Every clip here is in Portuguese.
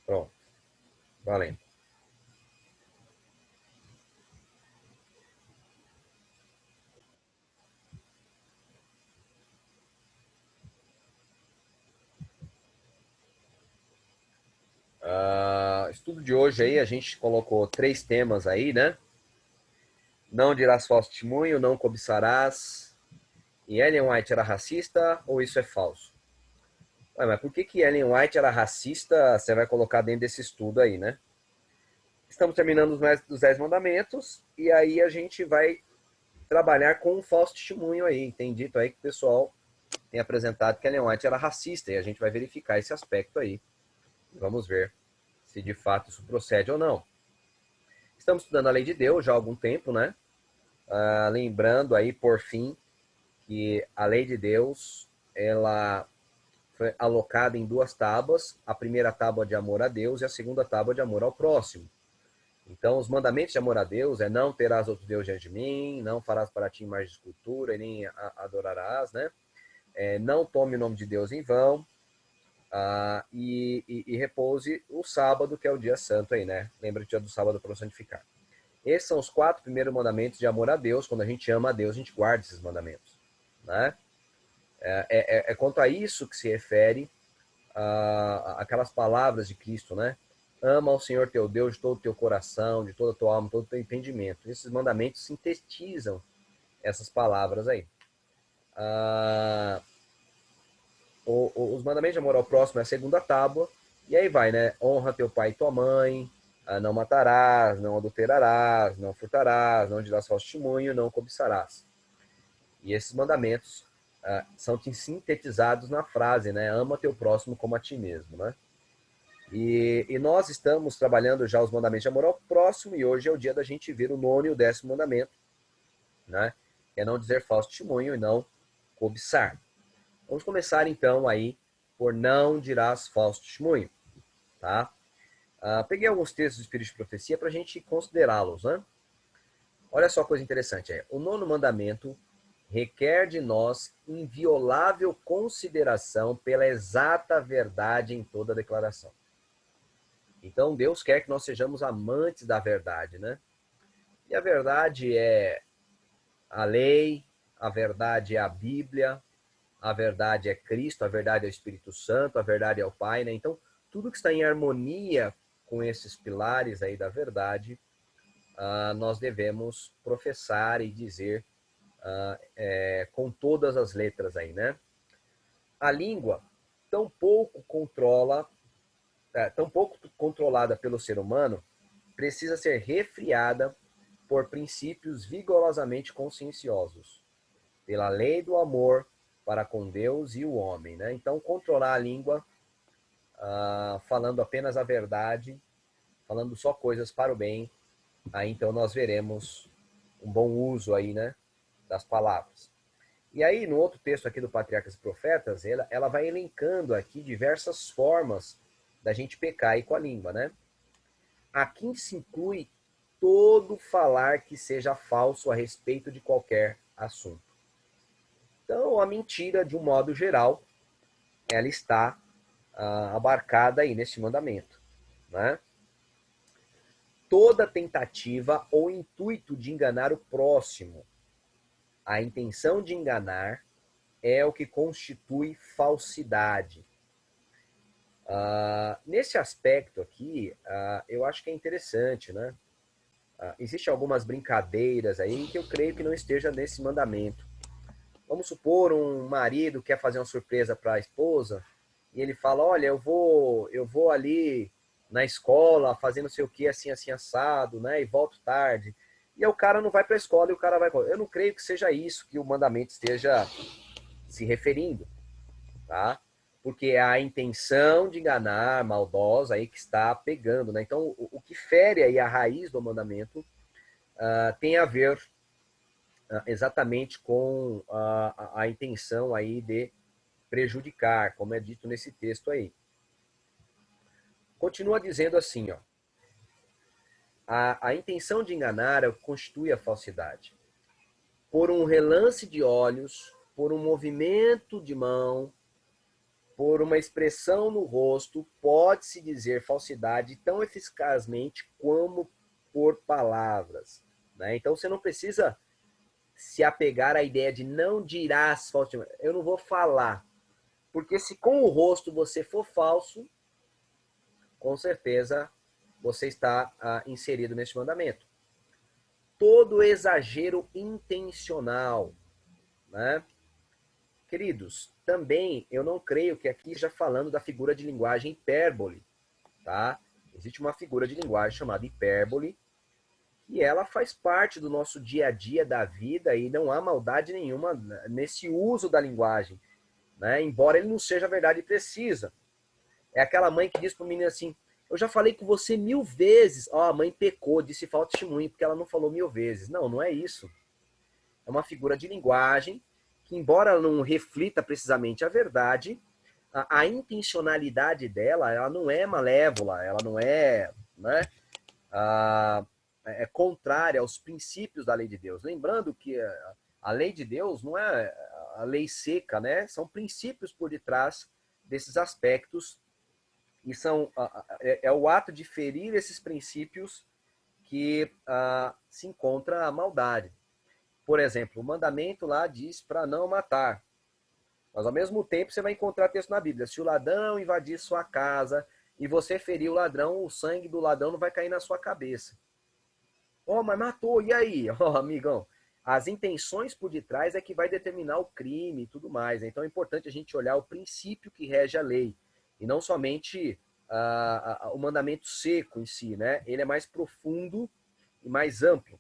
Pronto, valendo. Estudo de hoje aí, a gente colocou três temas aí, né? Não dirás falso testemunho, não cobiçarás. E Ellen White era racista ou isso é falso? Ué, mas por que que Ellen White era racista? Você vai colocar dentro desse estudo aí, né? Estamos terminando os 10 mandamentos e aí a gente vai trabalhar com um falso testemunho aí. Tem dito aí que o pessoal tem apresentado que Ellen White era racista e a gente vai verificar esse aspecto aí. Vamos ver se de fato isso procede ou não. Estamos estudando a lei de Deus já há algum tempo, né? Lembrando aí, por fim, que a lei de Deus, ela foi alocada em duas tábuas, a primeira tábua de amor a Deus e a segunda tábua de amor ao próximo. Então, os mandamentos de amor a Deus é não terás outro Deus diante de mim, não farás para ti mais de escultura e nem adorarás, né? Não tome o nome de Deus em vão, e repouse o sábado, que é o dia santo aí, né? Lembra do dia do sábado para santificar. Esses são os quatro primeiros mandamentos de amor a Deus. Quando a gente ama a Deus, a gente guarda esses mandamentos, né? É quanto a isso que se refere aquelas palavras de Cristo, né? Ama ao Senhor teu Deus de todo o teu coração, de toda a tua alma, de todo o teu entendimento. Esses mandamentos sintetizam essas palavras aí. Ah, os mandamentos de amor ao próximo é a segunda tábua, e aí vai, né? Honra teu pai e tua mãe, não matarás, não adulterarás, não furtarás, não dirás falso testemunho, não cobiçarás. E esses mandamentos são sintetizados na frase, né? Ama teu próximo como a ti mesmo, né? E nós estamos trabalhando já os mandamentos de amor ao próximo, e hoje é o dia da gente ver o nono e o 10º mandamento, né? Que é não dizer falso testemunho e não cobiçar. Vamos começar então aí por não dirás falso testemunho, tá? Peguei alguns textos do Espírito de Profecia para a gente considerá-los, né? Olha só a coisa interessante, o nono mandamento requer de nós inviolável consideração pela exata verdade em toda a declaração. Então Deus quer que nós sejamos amantes da verdade, né? E a verdade é a lei, a verdade é a Bíblia, a verdade é Cristo, a verdade é o Espírito Santo, a verdade é o Pai, né? Então, tudo que está em harmonia com esses pilares aí da verdade, nós devemos professar e dizer com todas as letras aí, né? A língua tão pouco controla, tão pouco controlada pelo ser humano, precisa ser refriada por princípios vigorosamente conscienciosos, pela lei do amor para com Deus e o homem, né? Então, controlar a língua, falando apenas a verdade, falando só coisas para o bem, aí então nós veremos um bom uso aí, né, das palavras. E aí, no outro texto aqui do Patriarcas e Profetas, ela vai elencando aqui diversas formas da gente pecar aí com a língua, né? Aqui se inclui todo falar que seja falso a respeito de qualquer assunto. Então, a mentira, de um modo geral, ela está abarcada aí nesse mandamento, né? Toda tentativa ou intuito de enganar o próximo, a intenção de enganar, é o que constitui falsidade. Nesse aspecto aqui, eu acho que é interessante, né? Existem algumas brincadeiras aí que eu creio que não esteja nesse mandamento. Vamos supor um marido quer fazer uma surpresa para a esposa e ele fala, olha, eu vou ali na escola fazer não sei o que assim assim assado, né? E volto tarde. E aí o cara não vai para a escola e o cara vai. Eu não creio que seja isso que o mandamento esteja se referindo, tá? Porque é a intenção de enganar, maldosa, aí que está pegando, né? Então, o que fere aí a raiz do mandamento tem a ver exatamente com a intenção aí de prejudicar, como é dito nesse texto aí. Continua dizendo assim, ó, a intenção de enganar é o que constitui a falsidade. Por um relance de olhos, por um movimento de mão, por uma expressão no rosto, pode-se dizer falsidade tão eficazmente como por palavras. Né? Então você não precisa se apegar à ideia de não dirás falsamente. Eu não vou falar. Porque se com o rosto você for falso, com certeza você está inserido nesse mandamento. Todo exagero intencional, né? Queridos, também eu não creio que aqui esteja falando da figura de linguagem hipérbole, tá? Existe uma figura de linguagem chamada hipérbole e ela faz parte do nosso dia a dia da vida e não há maldade nenhuma nesse uso da linguagem, né? Embora ele não seja verdade precisa. É aquela mãe que diz para o menino assim, eu já falei com você 1000 vezes. Ó, a mãe pecou, disse falso testemunho, porque ela não falou 1000 vezes. Não, não é isso. É uma figura de linguagem que, embora ela não reflita precisamente a verdade, a intencionalidade dela, ela não é malévola, ela não é, né, é contrária aos princípios da lei de Deus. Lembrando que a lei de Deus não é a lei seca, né? São princípios por detrás desses aspectos e é o ato de ferir esses princípios que se encontra a maldade. Por exemplo, o mandamento lá diz para não matar. Mas ao mesmo tempo você vai encontrar texto na Bíblia. Se o ladrão invadir sua casa e você ferir o ladrão, o sangue do ladrão não vai cair na sua cabeça. Oh, mas matou, e aí? Oh, amigão, as intenções por detrás é que vai determinar o crime e tudo mais. Então é importante a gente olhar o princípio que rege a lei. E não somente o mandamento seco em si, né? Ele é mais profundo e mais amplo.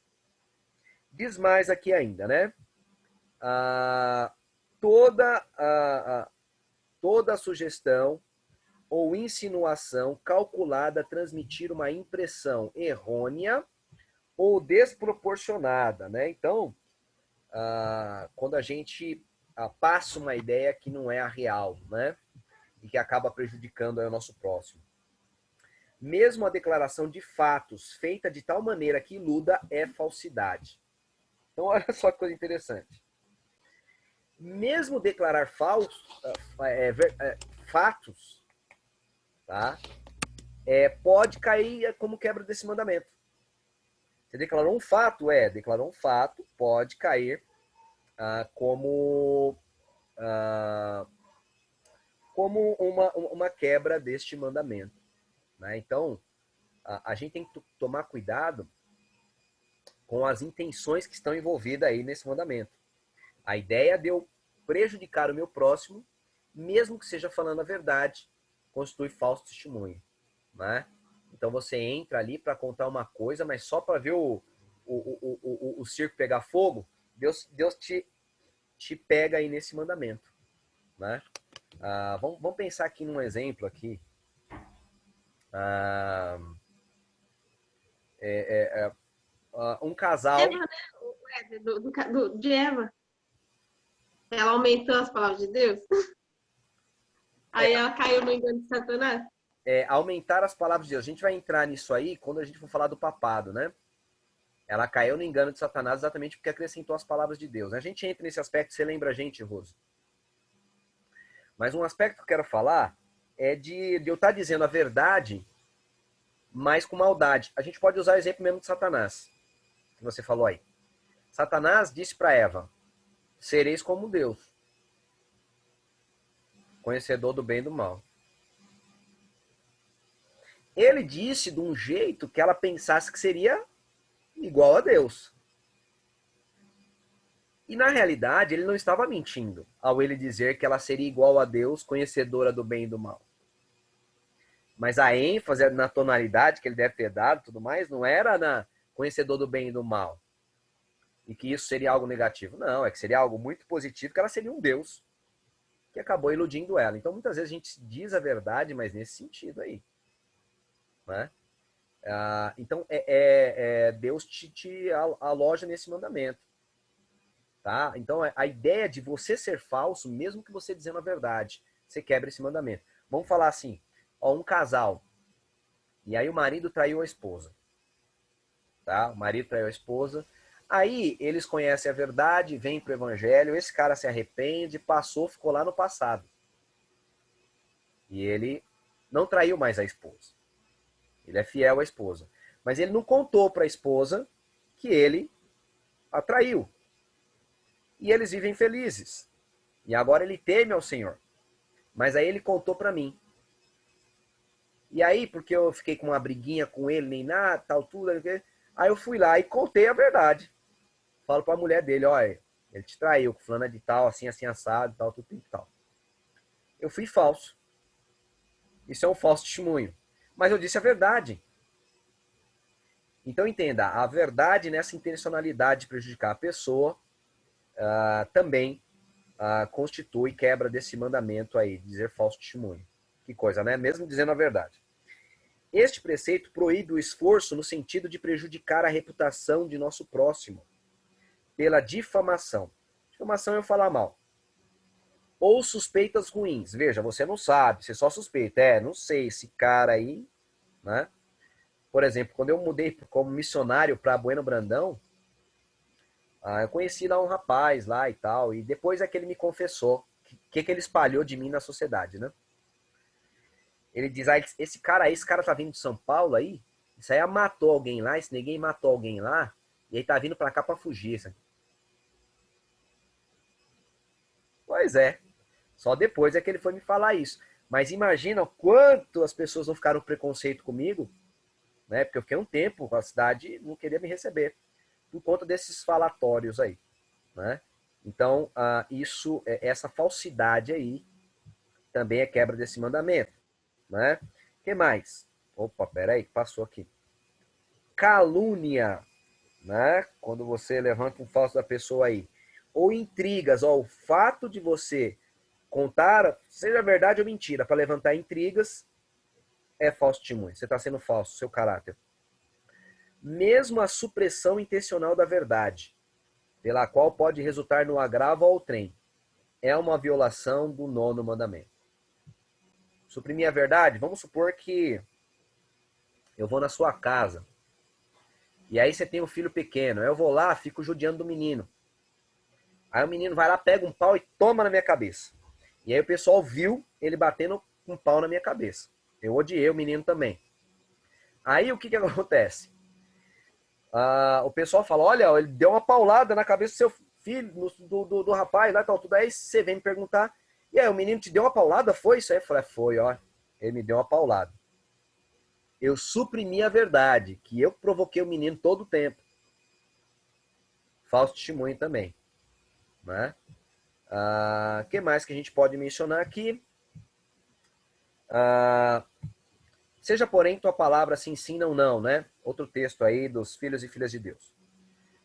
Diz mais aqui ainda, né? Toda sugestão ou insinuação calculada a transmitir uma impressão errônea ou desproporcionada, né? Então, quando a gente passa uma ideia que não é a real, né? E que acaba prejudicando o nosso próximo. Mesmo a declaração de fatos feita de tal maneira que iluda é falsidade. Então, olha só que coisa interessante. Mesmo declarar fatos, tá? Pode cair como quebra desse mandamento. Você declarou um fato, pode cair como uma quebra deste mandamento. Né? Então, a gente tem que tomar cuidado com as intenções que estão envolvidas aí nesse mandamento. A ideia de eu prejudicar o meu próximo, mesmo que seja falando a verdade, constitui falso testemunho. Né? Então você entra ali para contar uma coisa, mas só para ver o circo pegar fogo, Deus te pega aí nesse mandamento. Né? Vamos pensar aqui num exemplo aqui. Um casal. Eva, né? De Eva. Ela aumentou as palavras de Deus. Aí ela caiu no engano de Satanás. Aumentar as palavras de Deus. A gente vai entrar nisso aí quando a gente for falar do papado, né? Ela caiu no engano de Satanás exatamente porque acrescentou as palavras de Deus. A gente entra nesse aspecto, você lembra a gente, Rose? Mas um aspecto que eu quero falar é de eu estar dizendo a verdade, mas com maldade. A gente pode usar o exemplo mesmo de Satanás, que você falou aí. Satanás disse para Eva, sereis como Deus, conhecedor do bem e do mal. Ele disse de um jeito que ela pensasse que seria igual a Deus. E na realidade, ele não estava mentindo ao ele dizer que ela seria igual a Deus, conhecedora do bem e do mal. Mas a ênfase na tonalidade que ele deve ter dado, tudo mais, não era na conhecedor do bem e do mal. E que isso seria algo negativo. Não, é que seria algo muito positivo, que ela seria um Deus que acabou iludindo ela. Então, muitas vezes a gente diz a verdade, mas nesse sentido aí. Né? Então, Deus te aloja nesse mandamento. Tá? Então, a ideia de você ser falso, mesmo que você dizendo a verdade, você quebra esse mandamento. Vamos falar assim, um casal, e aí o marido traiu a esposa. Tá? O marido traiu a esposa. Aí eles conhecem a verdade, vêm para o evangelho, esse cara se arrepende, passou, ficou lá no passado. E ele não traiu mais a esposa. Ele é fiel à esposa. Mas ele não contou para a esposa que ele a traiu. E eles vivem felizes. E agora ele teme ao Senhor. Mas aí ele contou para mim. E aí, porque eu fiquei com uma briguinha com ele, nem nada, tal, tudo. Aí eu fui lá e contei a verdade. Falo para a mulher dele, olha, ele te traiu, com fulana de tal, assim, assim, assado, tal, tudo e tal. Eu fui falso. Isso é um falso testemunho. Mas eu disse a verdade. Então entenda, a verdade nessa intencionalidade de prejudicar a pessoa também constitui quebra desse mandamento aí, de dizer falso testemunho. Que coisa, né? Mesmo dizendo a verdade. Este preceito proíbe o esforço no sentido de prejudicar a reputação de nosso próximo pela difamação. Difamação é eu falar mal. Ou suspeitas ruins. Veja, você não sabe, você só suspeita. Não sei, esse cara aí, né? Por exemplo, quando eu mudei como missionário para Bueno Brandão, eu conheci lá um rapaz lá e tal, e depois é que ele me confessou o que ele espalhou de mim na sociedade, né? Ele diz, esse cara tá vindo de São Paulo aí, isso aí matou alguém lá, esse ninguém matou alguém lá, e aí tá vindo pra cá pra fugir, sabe? Pois é, só depois é que ele foi me falar isso. Mas imagina quanto as pessoas não ficaram com preconceito comigo, né? Porque eu fiquei um tempo com a cidade não queria me receber, por conta desses falatórios aí, né? Então, essa falsidade aí, também é quebra desse mandamento, né? O que mais? Opa, peraí, passou aqui. Calúnia, né? Quando você levanta um falso da pessoa aí. Ou intrigas, ó, o fato de você contar, seja verdade ou mentira, para levantar intrigas, é falso testemunho. Você está sendo falso, seu caráter. Mesmo a supressão intencional da verdade, pela qual pode resultar no agravo ao trem, é uma violação do 9º mandamento. Suprimir a verdade, vamos supor que eu vou na sua casa, e aí você tem um filho pequeno, aí eu vou lá, fico judiando do menino. Aí o menino vai lá, pega um pau e toma na minha cabeça. E aí o pessoal viu ele batendo um pau na minha cabeça. Eu odiei o menino também. Aí o que acontece? O pessoal fala, olha, ele deu uma paulada na cabeça do seu filho, do rapaz lá e tal, tudo. Aí você vem me perguntar, e aí, o menino te deu uma paulada, foi isso aí? Eu falei, foi, ó, ele me deu uma paulada. Eu suprimi a verdade, que eu provoquei o menino todo o tempo. Falso testemunho também, né? Que mais que a gente pode mencionar aqui? Seja, porém, tua palavra sim, sim, não, não, né? Outro texto aí dos filhos e filhas de Deus.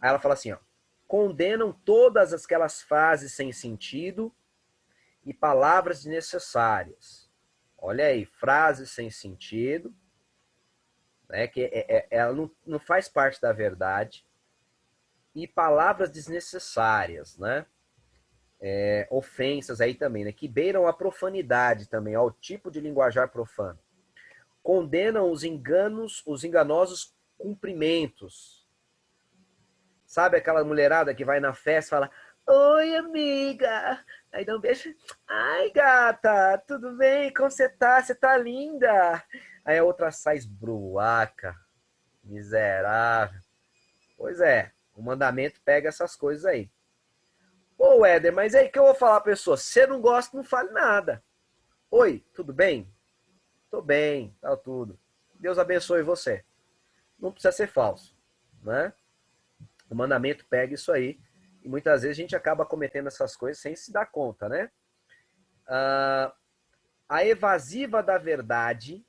Aí ela fala assim, ó. Condenam todas aquelas frases sem sentido e palavras desnecessárias. Olha aí, frases sem sentido, né? Que ela não faz parte da verdade. E palavras desnecessárias, né? Ofensas aí também, né? Que beiram a profanidade também, ao tipo de linguajar profano. Condenam os enganos, os enganosos cumprimentos. Sabe aquela mulherada que vai na festa e fala: oi, amiga. Aí dá um beijo. Ai, gata, tudo bem? Como você tá? Você tá linda. Aí a outra sai esbruaca, miserável. Pois é, o mandamento pega essas coisas aí. Ô, Éder, mas aí que eu vou falar a pessoa? Se você não gosta, não fale nada. Oi, tudo bem? Tô bem, tá tudo. Deus abençoe você. Não precisa ser falso, né? O mandamento pega isso aí. E muitas vezes a gente acaba cometendo essas coisas sem se dar conta, né? A evasiva da verdade.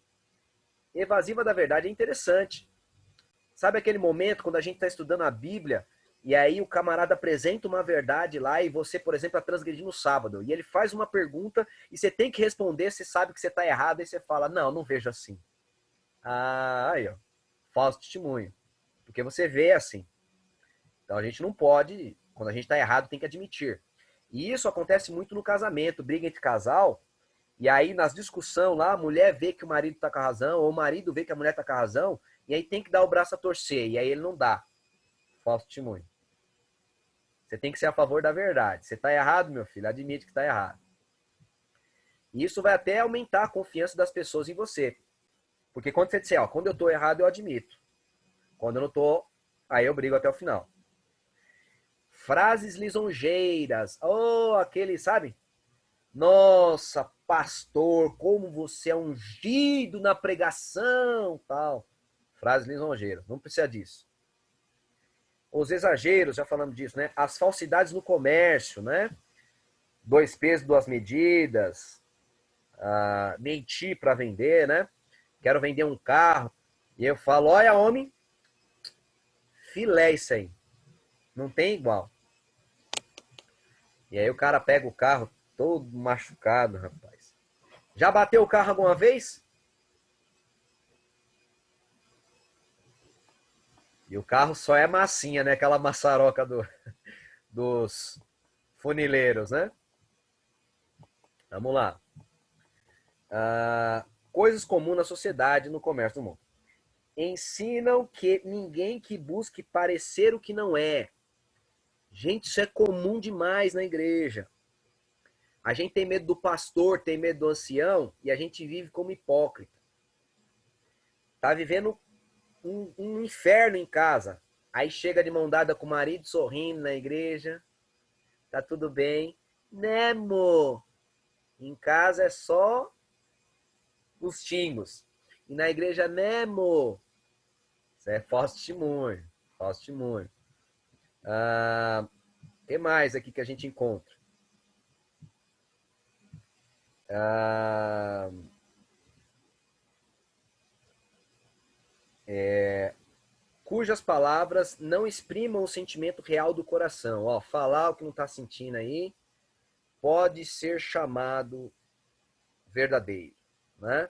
Evasiva da verdade é interessante. Sabe aquele momento quando a gente está estudando a Bíblia e aí o camarada apresenta uma verdade lá e você, por exemplo, está transgredindo o sábado. E ele faz uma pergunta e você tem que responder, você sabe que você está errado e você fala, não, não vejo assim. Aí, ó. Falso testemunho. Porque você vê assim. Então a gente não pode, quando a gente está errado, tem que admitir. E isso acontece muito no casamento, briga entre casal, e aí nas discussões lá, a mulher vê que o marido está com a razão, ou o marido vê que a mulher está com a razão, e aí tem que dar o braço a torcer, e aí ele não dá. Falso testemunho. Você tem que ser a favor da verdade. Você está errado, meu filho, admite que está errado. E isso vai até aumentar a confiança das pessoas em você. Porque quando você disser, ó, quando eu tô errado, eu admito. Quando eu não tô, aí eu brigo até o final. Frases lisonjeiras. Oh, aquele, sabe? Nossa, pastor, como você é ungido na pregação, tal. Frases lisonjeiras. Não precisa disso. Os exageros, já falamos disso, né? As falsidades no comércio, né? 2 pesos, 2 medidas. Mentir para vender, né? Quero vender um carro. E eu falo, olha, homem, filé isso aí. Não tem igual. E aí o cara pega o carro todo machucado, rapaz. Já bateu o carro alguma vez? E o carro só é massinha, né? Aquela maçaroca dos funileiros, né? Vamos lá. Coisas comuns na sociedade e no comércio do mundo. Ensinam que ninguém que busque parecer o que não é. Gente, isso é comum demais na igreja. A gente tem medo do pastor, tem medo do ancião e a gente vive como hipócrita. Tá vivendo um inferno em casa. Aí chega de mão dada com o marido sorrindo na igreja. Tá tudo bem. Né, amor? Em casa é só os xingos. E na igreja, né, amor? Isso é falso testemunho. Falso testemunho. O que mais aqui que a gente encontra? Cujas palavras não exprimam o sentimento real do coração. Ó, falar o que não está sentindo aí pode ser chamado verdadeiro, né?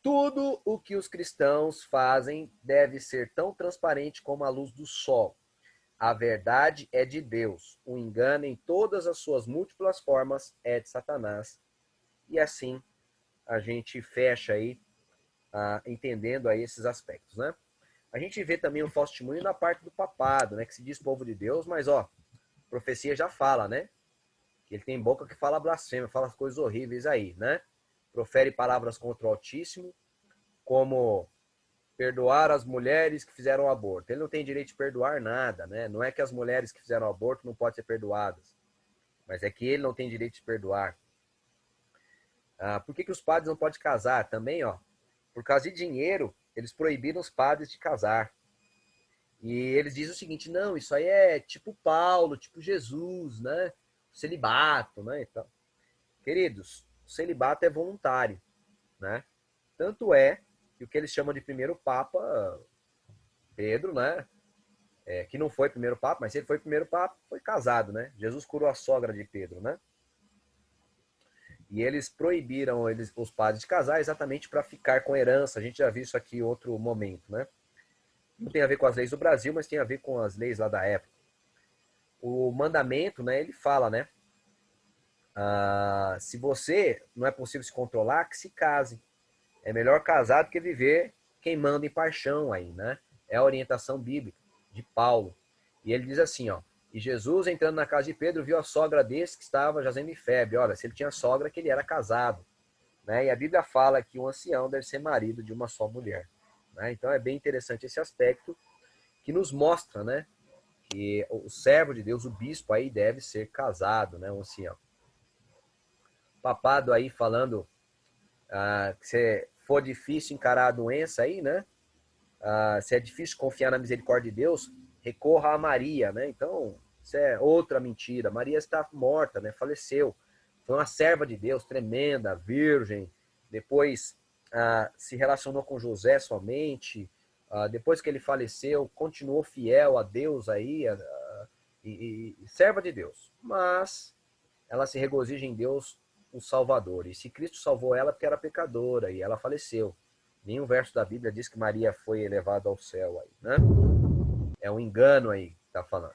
Tudo o que os cristãos fazem deve ser tão transparente como a luz do sol. A verdade é de Deus. O engano em todas as suas múltiplas formas é de Satanás. E assim a gente fecha aí, entendendo aí esses aspectos, né? A gente vê também o falso testemunho na parte do papado, né? Que se diz povo de Deus, mas ó, profecia já fala, né? Que ele tem boca que fala blasfêmia, fala as coisas horríveis aí, né? Profere palavras contra o Altíssimo, como perdoar as mulheres que fizeram aborto. Ele não tem direito de perdoar nada, né? Não é que as mulheres que fizeram aborto não podem ser perdoadas, mas é que ele não tem direito de perdoar. Por que os padres não podem casar? Também, ó, por causa de dinheiro, eles proibiram os padres de casar. E eles dizem o seguinte, não, isso aí é tipo Paulo, tipo Jesus, né? Celibato, né? Então, queridos, o celibato é voluntário, né? Tanto é que o que eles chamam de primeiro Papa, Pedro, né? Que não foi primeiro Papa, mas se ele foi primeiro Papa, foi casado, né? Jesus curou a sogra de Pedro, né? E eles proibiram os padres de casar exatamente para ficar com herança. A gente já viu isso aqui em outro momento, né? Não tem a ver com as leis do Brasil, mas tem a ver com as leis lá da época. O mandamento, né? Ele fala, né? Se você não é possível se controlar, que se case. É melhor casar do que viver queimando em paixão aí, né? É a orientação bíblica de Paulo. E ele diz assim, ó, e Jesus, entrando na casa de Pedro, viu a sogra desse que estava jazendo em febre. Olha, se ele tinha sogra, que ele era casado. Né? E a Bíblia fala que um ancião deve ser marido de uma só mulher. Né? Então é bem interessante esse aspecto que nos mostra, né, que o servo de Deus, o bispo aí, deve ser casado, né, um ancião. Papado aí falando que se for difícil encarar a doença aí, né, se é difícil confiar na misericórdia de Deus, recorra a Maria, né? Então, isso é outra mentira. Maria está morta, né? Faleceu. Foi uma serva de Deus, tremenda, virgem. Depois se relacionou com José somente. Depois que ele faleceu, continuou fiel a Deus aí, e serva de Deus. Mas ela se regozija em Deus, o Salvador. E se Cristo salvou ela porque era pecadora e ela faleceu. Nenhum verso da Bíblia diz que Maria foi elevada ao céu aí, né? É um engano aí que tá falando.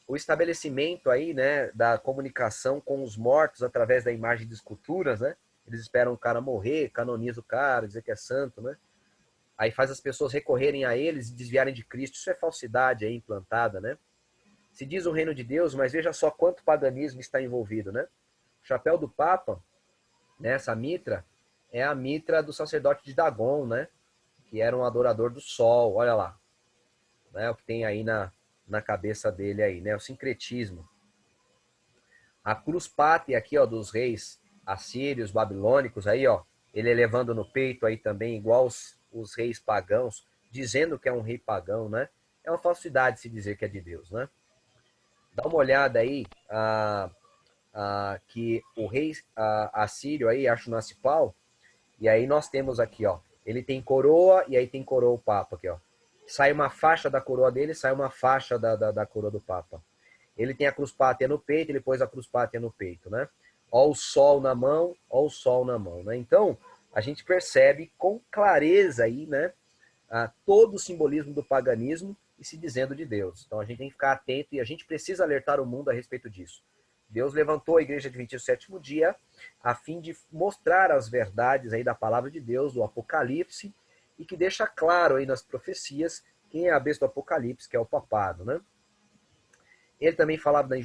O estabelecimento aí, né, da comunicação com os mortos através da imagem de esculturas, né? Eles esperam o cara morrer, canoniza o cara, dizer que é santo, né? Aí faz as pessoas recorrerem a eles e desviarem de Cristo. Isso é falsidade aí implantada, né? Se diz o reino de Deus, mas veja só quanto paganismo está envolvido, né? O chapéu do Papa, né, essa mitra, é a mitra do sacerdote de Dagon, né? Que era um adorador do sol, olha lá. Né, o que tem aí na cabeça dele aí, né? O sincretismo. A cruz pátria aqui, ó, dos reis assírios, babilônicos, aí, ó, ele levando no peito aí também, igual os reis pagãos, dizendo que é um rei pagão, né? É uma falsidade se dizer que é de Deus, né? Dá uma olhada aí, que o rei assírio aí, Ashurnasirpal, e aí nós temos aqui, ó, ele tem coroa e aí tem coroa o Papa aqui, ó. Sai uma faixa da coroa dele, sai uma faixa da coroa do Papa. Ele tem a cruz pátria no peito, ele pôs a cruz pátria no peito, né? Ó o sol na mão, ó o sol na mão, né? Então, a gente percebe com clareza aí, né, todo o simbolismo do paganismo e se dizendo de Deus. Então, a gente tem que ficar atento e a gente precisa alertar o mundo a respeito disso. Deus levantou a igreja Adventista do sétimo dia a fim de mostrar as verdades aí da palavra de Deus, do Apocalipse, e que deixa claro aí nas profecias quem é a besta do Apocalipse, que é o papado, né? Ele também falava da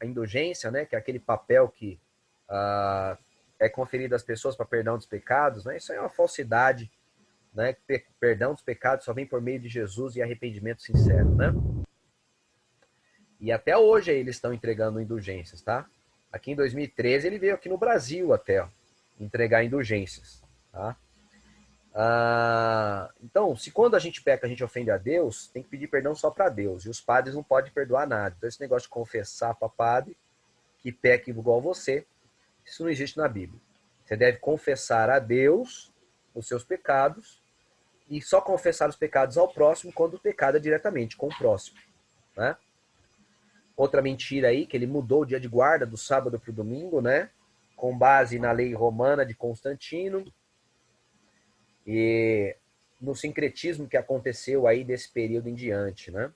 indulgência, né, que é aquele papel que é conferido às pessoas para perdão dos pecados, né? Isso é uma falsidade, né? Perdão dos pecados só vem por meio de Jesus e arrependimento sincero, né? E até hoje eles estão entregando indulgências, tá? Aqui em 2013 ele veio aqui no Brasil até, ó, entregar indulgências, tá? Então, se quando a gente peca, a gente ofende a Deus, tem que pedir perdão só para Deus. E os padres não podem perdoar nada. Então, esse negócio de confessar para padre que peca igual você, isso não existe na Bíblia. Você deve confessar a Deus os seus pecados e só confessar os pecados ao próximo quando o pecado é diretamente com o próximo, né? Outra mentira aí, que ele mudou o dia de guarda do sábado para o domingo, né? Com base na lei romana de Constantino e no sincretismo que aconteceu aí desse período em diante, né?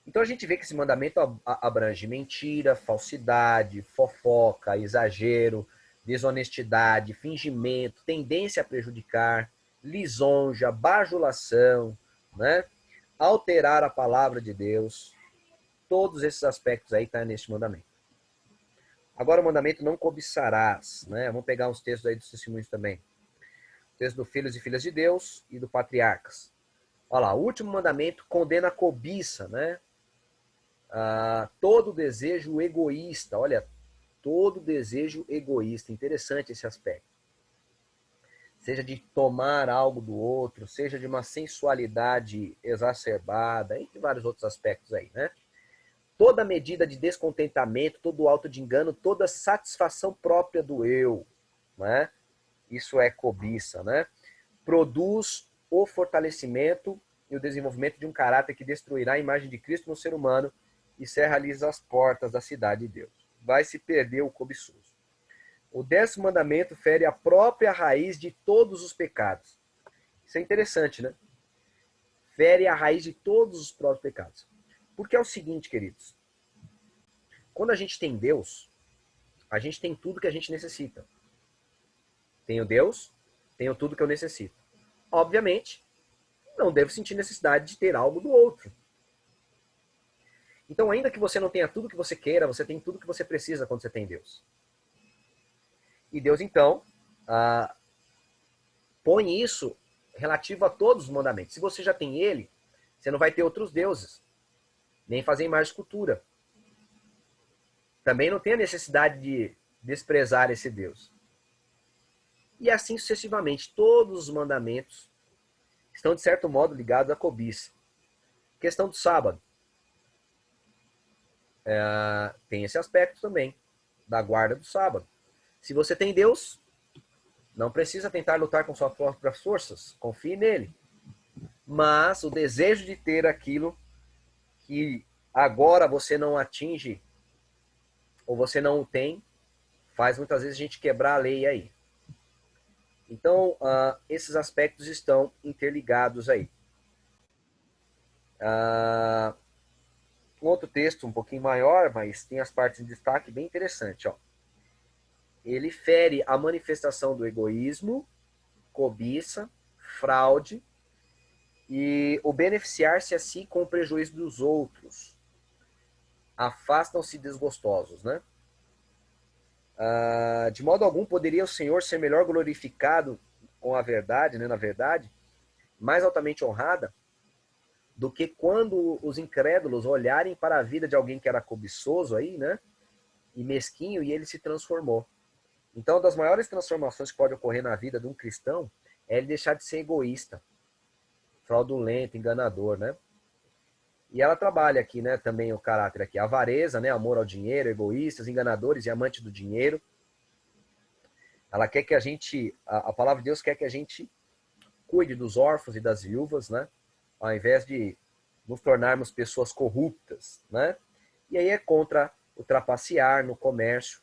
Então a gente vê que esse mandamento abrange mentira, falsidade, fofoca, exagero, desonestidade, fingimento, tendência a prejudicar, lisonja, bajulação, né? Alterar a palavra de Deus. Todos esses aspectos aí estão neste mandamento. Agora o mandamento não cobiçarás, né? Vamos pegar uns textos aí dos testemunhos também. O texto do Filhos e Filhas de Deus e do Patriarcas. Olha lá, o último mandamento condena a cobiça, né? Todo desejo egoísta, olha, todo desejo egoísta, interessante esse aspecto. Seja de tomar algo do outro, seja de uma sensualidade exacerbada, entre vários outros aspectos aí, né? Toda medida de descontentamento, todo auto de engano, toda satisfação própria do eu, né? Isso é cobiça, né? Produz o fortalecimento e o desenvolvimento de um caráter que destruirá a imagem de Cristo no ser humano e cerra-lhes as portas da cidade de Deus. Vai se perder o cobiçoso. O 10º mandamento fere a própria raiz de todos os pecados. Isso é interessante, né? Fere a raiz de todos os próprios pecados. Porque é o seguinte, queridos. Quando a gente tem Deus, a gente tem tudo que a gente necessita. Tenho Deus, tenho tudo que eu necessito. Obviamente, não devo sentir necessidade de ter algo do outro. Então, ainda que você não tenha tudo que você queira, você tem tudo que você precisa quando você tem Deus. E Deus, então, põe isso relativo a todos os mandamentos. Se você já tem ele, você não vai ter outros deuses, nem fazer imagem de escultura. Também não tem a necessidade de desprezar esse Deus. E assim sucessivamente, todos os mandamentos estão, de certo modo, ligados à cobiça. Questão do sábado. Tem esse aspecto também, da guarda do sábado. Se você tem Deus, não precisa tentar lutar com suas próprias forças, confie nele. Mas o desejo de ter aquilo que agora você não atinge, ou você não o tem, faz muitas vezes a gente quebrar a lei aí. Então, esses aspectos estão interligados aí. Um outro texto um pouquinho maior, mas tem as partes em destaque bem interessante, ó. Ele fere a manifestação do egoísmo, cobiça, fraude e o beneficiar-se a si com o prejuízo dos outros. Afastam-se desgostosos, né? De modo algum poderia o Senhor ser melhor glorificado com a verdade, né, na verdade, mais altamente honrada, do que quando os incrédulos olharem para a vida de alguém que era cobiçoso aí, né, e mesquinho, e ele se transformou. Então, uma das maiores transformações que pode ocorrer na vida de um cristão é ele deixar de ser egoísta, fraudulento, enganador, né? E ela trabalha aqui, né, também o caráter aqui, avareza, né, amor ao dinheiro, egoístas, enganadores e amantes do dinheiro. Ela quer que a gente, a palavra de Deus quer que a gente cuide dos órfãos e das viúvas, né? Ao invés de nos tornarmos pessoas corruptas, né? E aí é contra o trapacear no comércio,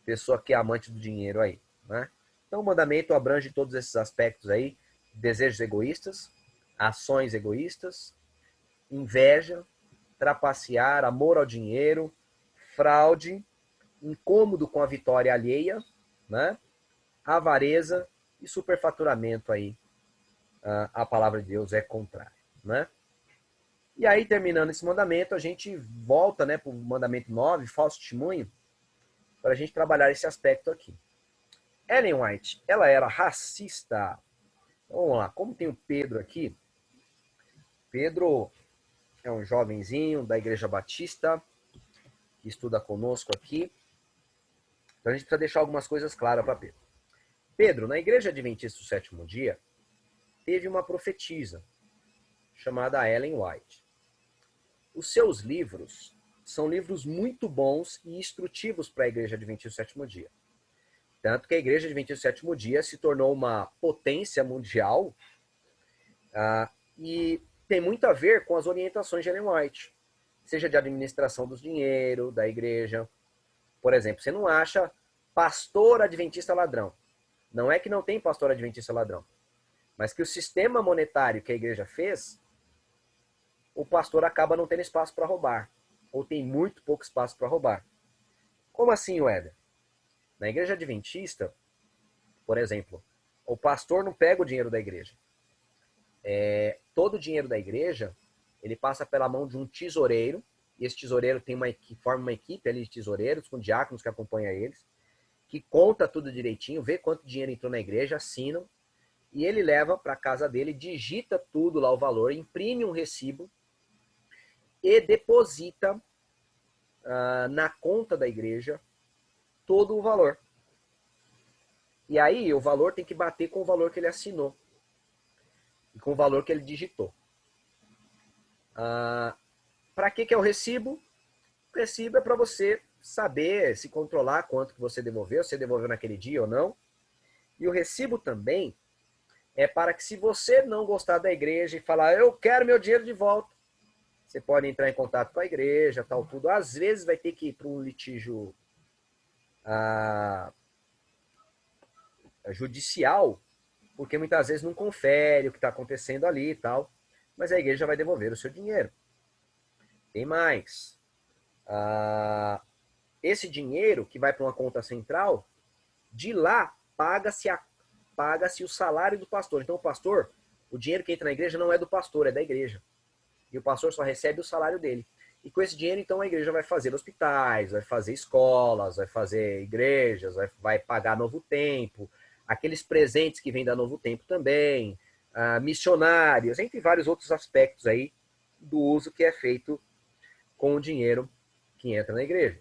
pessoa que é amante do dinheiro aí, né? Então o mandamento abrange todos esses aspectos aí, desejos egoístas, ações egoístas, inveja, trapacear, amor ao dinheiro, fraude, incômodo com a vitória alheia, né? Avareza e superfaturamento aí. A palavra de Deus é contrária, né? E aí, terminando esse mandamento, a gente volta, né, para o mandamento 9, falso testemunho, para a gente trabalhar esse aspecto aqui. Ellen White, ela era racista. Então, vamos lá, como tem o Pedro aqui, Pedro é um jovenzinho da Igreja Batista, que estuda conosco aqui. Então a gente precisa deixar algumas coisas claras para Pedro. Pedro, na Igreja Adventista do Sétimo Dia, teve uma profetisa chamada Ellen White. Os seus livros são livros muito bons e instrutivos para a Igreja Adventista do Sétimo Dia. Tanto que a Igreja Adventista do Sétimo Dia se tornou uma potência mundial e tem muito a ver com as orientações de Ellen White, seja de administração dos dinheiro, da igreja. Por exemplo, você não acha pastor adventista ladrão. Não é que não tem pastor adventista ladrão, mas que o sistema monetário que a igreja fez, o pastor acaba não tendo espaço para roubar, ou tem muito pouco espaço para roubar. Como assim, Weber? Na igreja adventista, por exemplo, o pastor não pega o dinheiro da igreja. Todo o dinheiro da igreja, ele passa pela mão de um tesoureiro, e esse tesoureiro forma uma equipe ali de tesoureiros, com diáconos que acompanham eles, que conta tudo direitinho, vê quanto dinheiro entrou na igreja, assinam, e ele leva para a casa dele, digita tudo lá o valor, imprime um recibo e deposita na conta da igreja todo o valor. E aí o valor tem que bater com o valor que ele assinou e com o valor que ele digitou. Para que é o recibo? O recibo é para você saber, se controlar quanto que você devolveu naquele dia ou não. E o recibo também é para que, se você não gostar da igreja e falar, eu quero meu dinheiro de volta, você pode entrar em contato com a igreja, tal, tudo. Às vezes vai ter que ir para um litígio judicial, porque muitas vezes não confere o que está acontecendo ali e tal, mas a igreja vai devolver o seu dinheiro. Tem mais. Esse dinheiro que vai para uma conta central, de lá paga-se o salário do pastor. Então o pastor, o dinheiro que entra na igreja não é do pastor, é da igreja. E o pastor só recebe o salário dele. E com esse dinheiro, então, a igreja vai fazer hospitais, vai fazer escolas, vai fazer igrejas, vai pagar Novo Tempo, aqueles presentes que vêm da Novo Tempo também, missionários, entre vários outros aspectos aí do uso que é feito com o dinheiro que entra na igreja.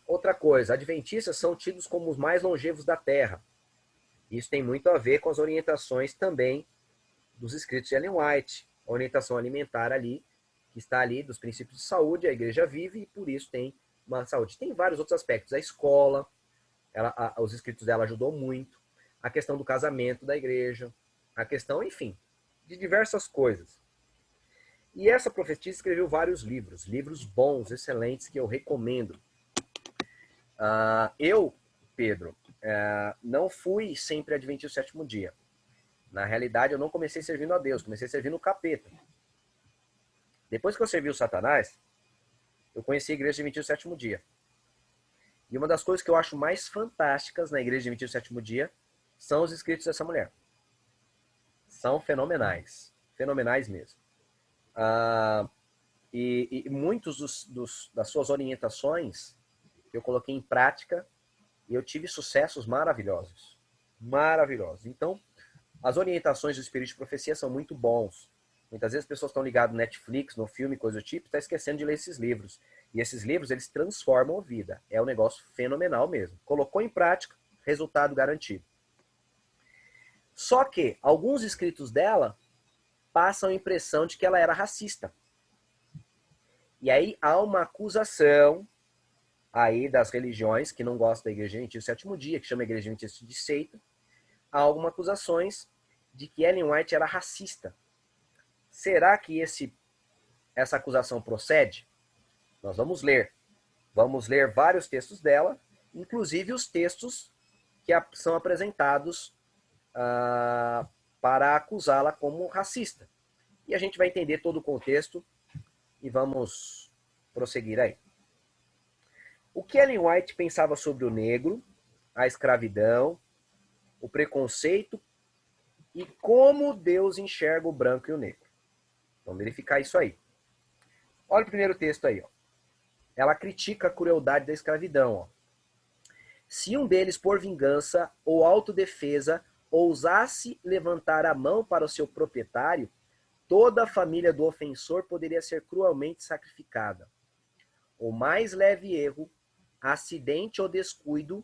Outra coisa, adventistas são tidos como os mais longevos da terra. Isso tem muito a ver com as orientações também dos escritos de Ellen White, a orientação alimentar ali, que está ali dos princípios de saúde, a igreja vive e por isso tem uma saúde. Tem vários outros aspectos, a escola, os escritos dela ajudou muito, a questão do casamento da igreja, a questão, enfim, de diversas coisas. E essa profetisa escreveu vários livros bons, excelentes, que eu recomendo. Pedro, não fui sempre adventista do sétimo dia. Na realidade, eu não comecei servindo a Deus, comecei servindo o capeta. Depois que eu servi o Satanás, eu conheci a igreja adventista do sétimo dia. E uma das coisas que eu acho mais fantásticas na igreja adventista do sétimo dia são os escritos dessa mulher. São fenomenais. Fenomenais mesmo. E muitos das suas orientações eu coloquei em prática e eu tive sucessos maravilhosos. Maravilhosos. Então, as orientações do Espírito de Profecia são muito bons. Muitas vezes as pessoas estão ligadas no Netflix, no filme, coisa do tipo, está esquecendo de ler esses livros. E esses livros, eles transformam a vida. É um negócio fenomenal mesmo. Colocou em prática, resultado garantido. Só que alguns escritos dela passam a impressão de que ela era racista. E aí há uma acusação aí das religiões que não gostam da Igreja Adventista do Sétimo Dia, que chama a Igreja Adventista de seita. Há algumas acusações de que Ellen White era racista. Será que essa acusação procede? Nós vamos ler. Vamos ler vários textos dela, inclusive os textos que são apresentados para acusá-la como racista. E a gente vai entender todo o contexto e vamos prosseguir aí. O que Ellen White pensava sobre o negro, a escravidão, o preconceito e como Deus enxerga o branco e o negro. Vamos verificar isso aí. Olha o primeiro texto aí. Ó. Ela critica a crueldade da escravidão. Ó. Se um deles, por vingança ou autodefesa, ousasse levantar a mão para o seu proprietário, toda a família do ofensor poderia ser cruelmente sacrificada. O mais leve erro, acidente ou descuido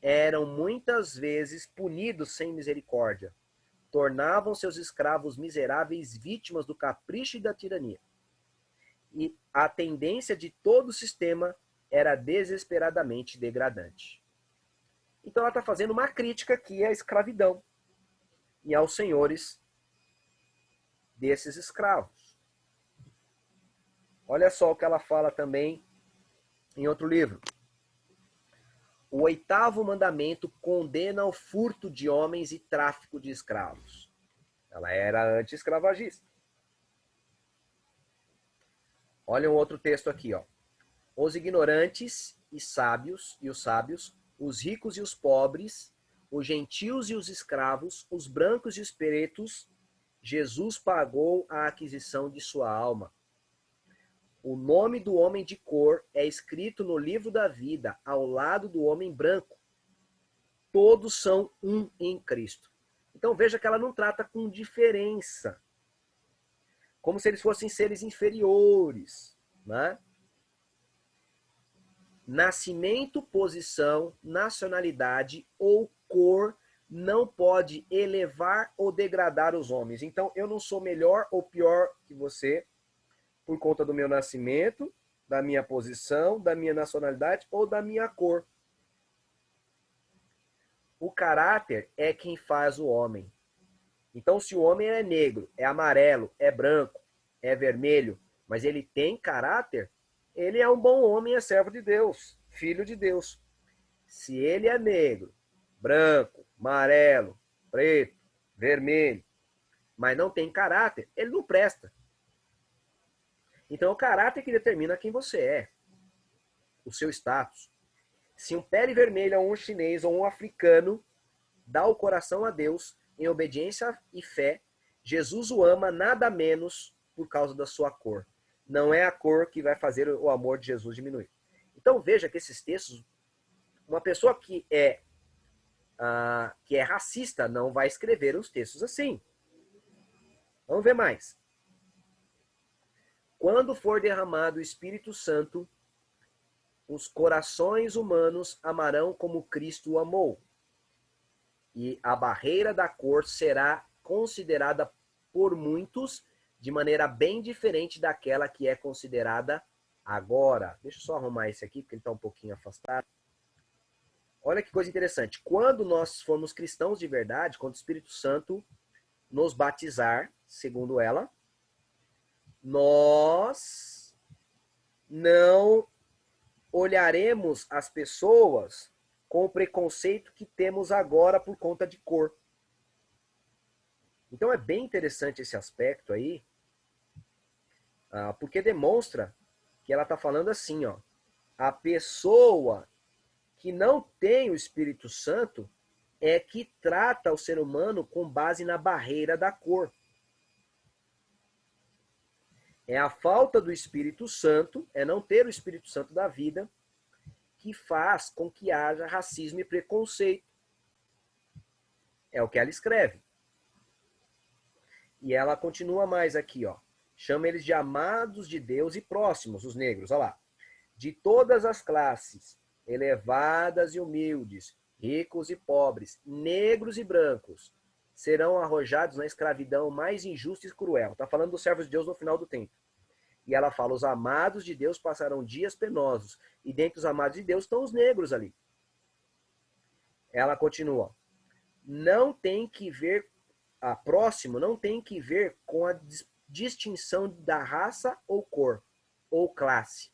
eram muitas vezes punidos sem misericórdia. Tornavam seus escravos miseráveis vítimas do capricho e da tirania. E a tendência de todo o sistema era desesperadamente degradante. Então ela está fazendo uma crítica aqui à escravidão e aos senhores desses escravos. Olha só o que ela fala também em outro livro. O 8º mandamento condena o furto de homens e tráfico de escravos. Ela era anti-escravagista. Olha um outro texto aqui, ó. Os ignorantes e os sábios, os ricos e os pobres, os gentios e os escravos, os brancos e os pretos, Jesus pagou a aquisição de sua alma. O nome do homem de cor é escrito no livro da vida, ao lado do homem branco. Todos são um em Cristo. Então veja que ela não trata com diferença, como se eles fossem seres inferiores, né? Nascimento, posição, nacionalidade ou cor não pode elevar ou degradar os homens. Então eu não sou melhor ou pior que você por conta do meu nascimento, da minha posição, da minha nacionalidade ou da minha cor. O caráter é quem faz o homem. Então, se o homem é negro, é amarelo, é branco, é vermelho, mas ele tem caráter, ele é um bom homem, é servo de Deus, filho de Deus. Se ele é negro, branco, amarelo, preto, vermelho, mas não tem caráter, ele não presta. Então, é o caráter que determina quem você é, o seu status. Se um pele vermelha ou um chinês ou um africano dá o coração a Deus em obediência e fé, Jesus o ama nada menos por causa da sua cor. Não é a cor que vai fazer o amor de Jesus diminuir. Então veja que esses textos, uma pessoa que é racista não vai escrever os textos assim. Vamos ver mais. Quando for derramado o Espírito Santo, os corações humanos amarão como Cristo o amou. E a barreira da cor será considerada por muitos de maneira bem diferente daquela que é considerada agora. Deixa eu só arrumar esse aqui, porque ele está um pouquinho afastado. Olha que coisa interessante. Quando nós formos cristãos de verdade, quando o Espírito Santo nos batizar, segundo ela, nós não olharemos as pessoas com o preconceito que temos agora por conta de cor. Então é bem interessante esse aspecto aí, porque demonstra que ela está falando assim, ó, a pessoa que não tem o Espírito Santo é que trata o ser humano com base na barreira da cor. É a falta do Espírito Santo, é não ter o Espírito Santo da vida, que faz com que haja racismo e preconceito. É o que ela escreve. E ela continua mais aqui, ó. Chama eles de amados de Deus e próximos, os negros, olha lá. De todas as classes, elevadas e humildes, ricos e pobres, negros e brancos, serão arrojados na escravidão mais injusta e cruel. Está falando dos servos de Deus no final do tempo. E ela fala, os amados de Deus passarão dias penosos. E dentre os amados de Deus estão os negros ali. Ela continua. Não tem que ver, próximo não tem que ver com a distinção da raça ou cor, ou classe.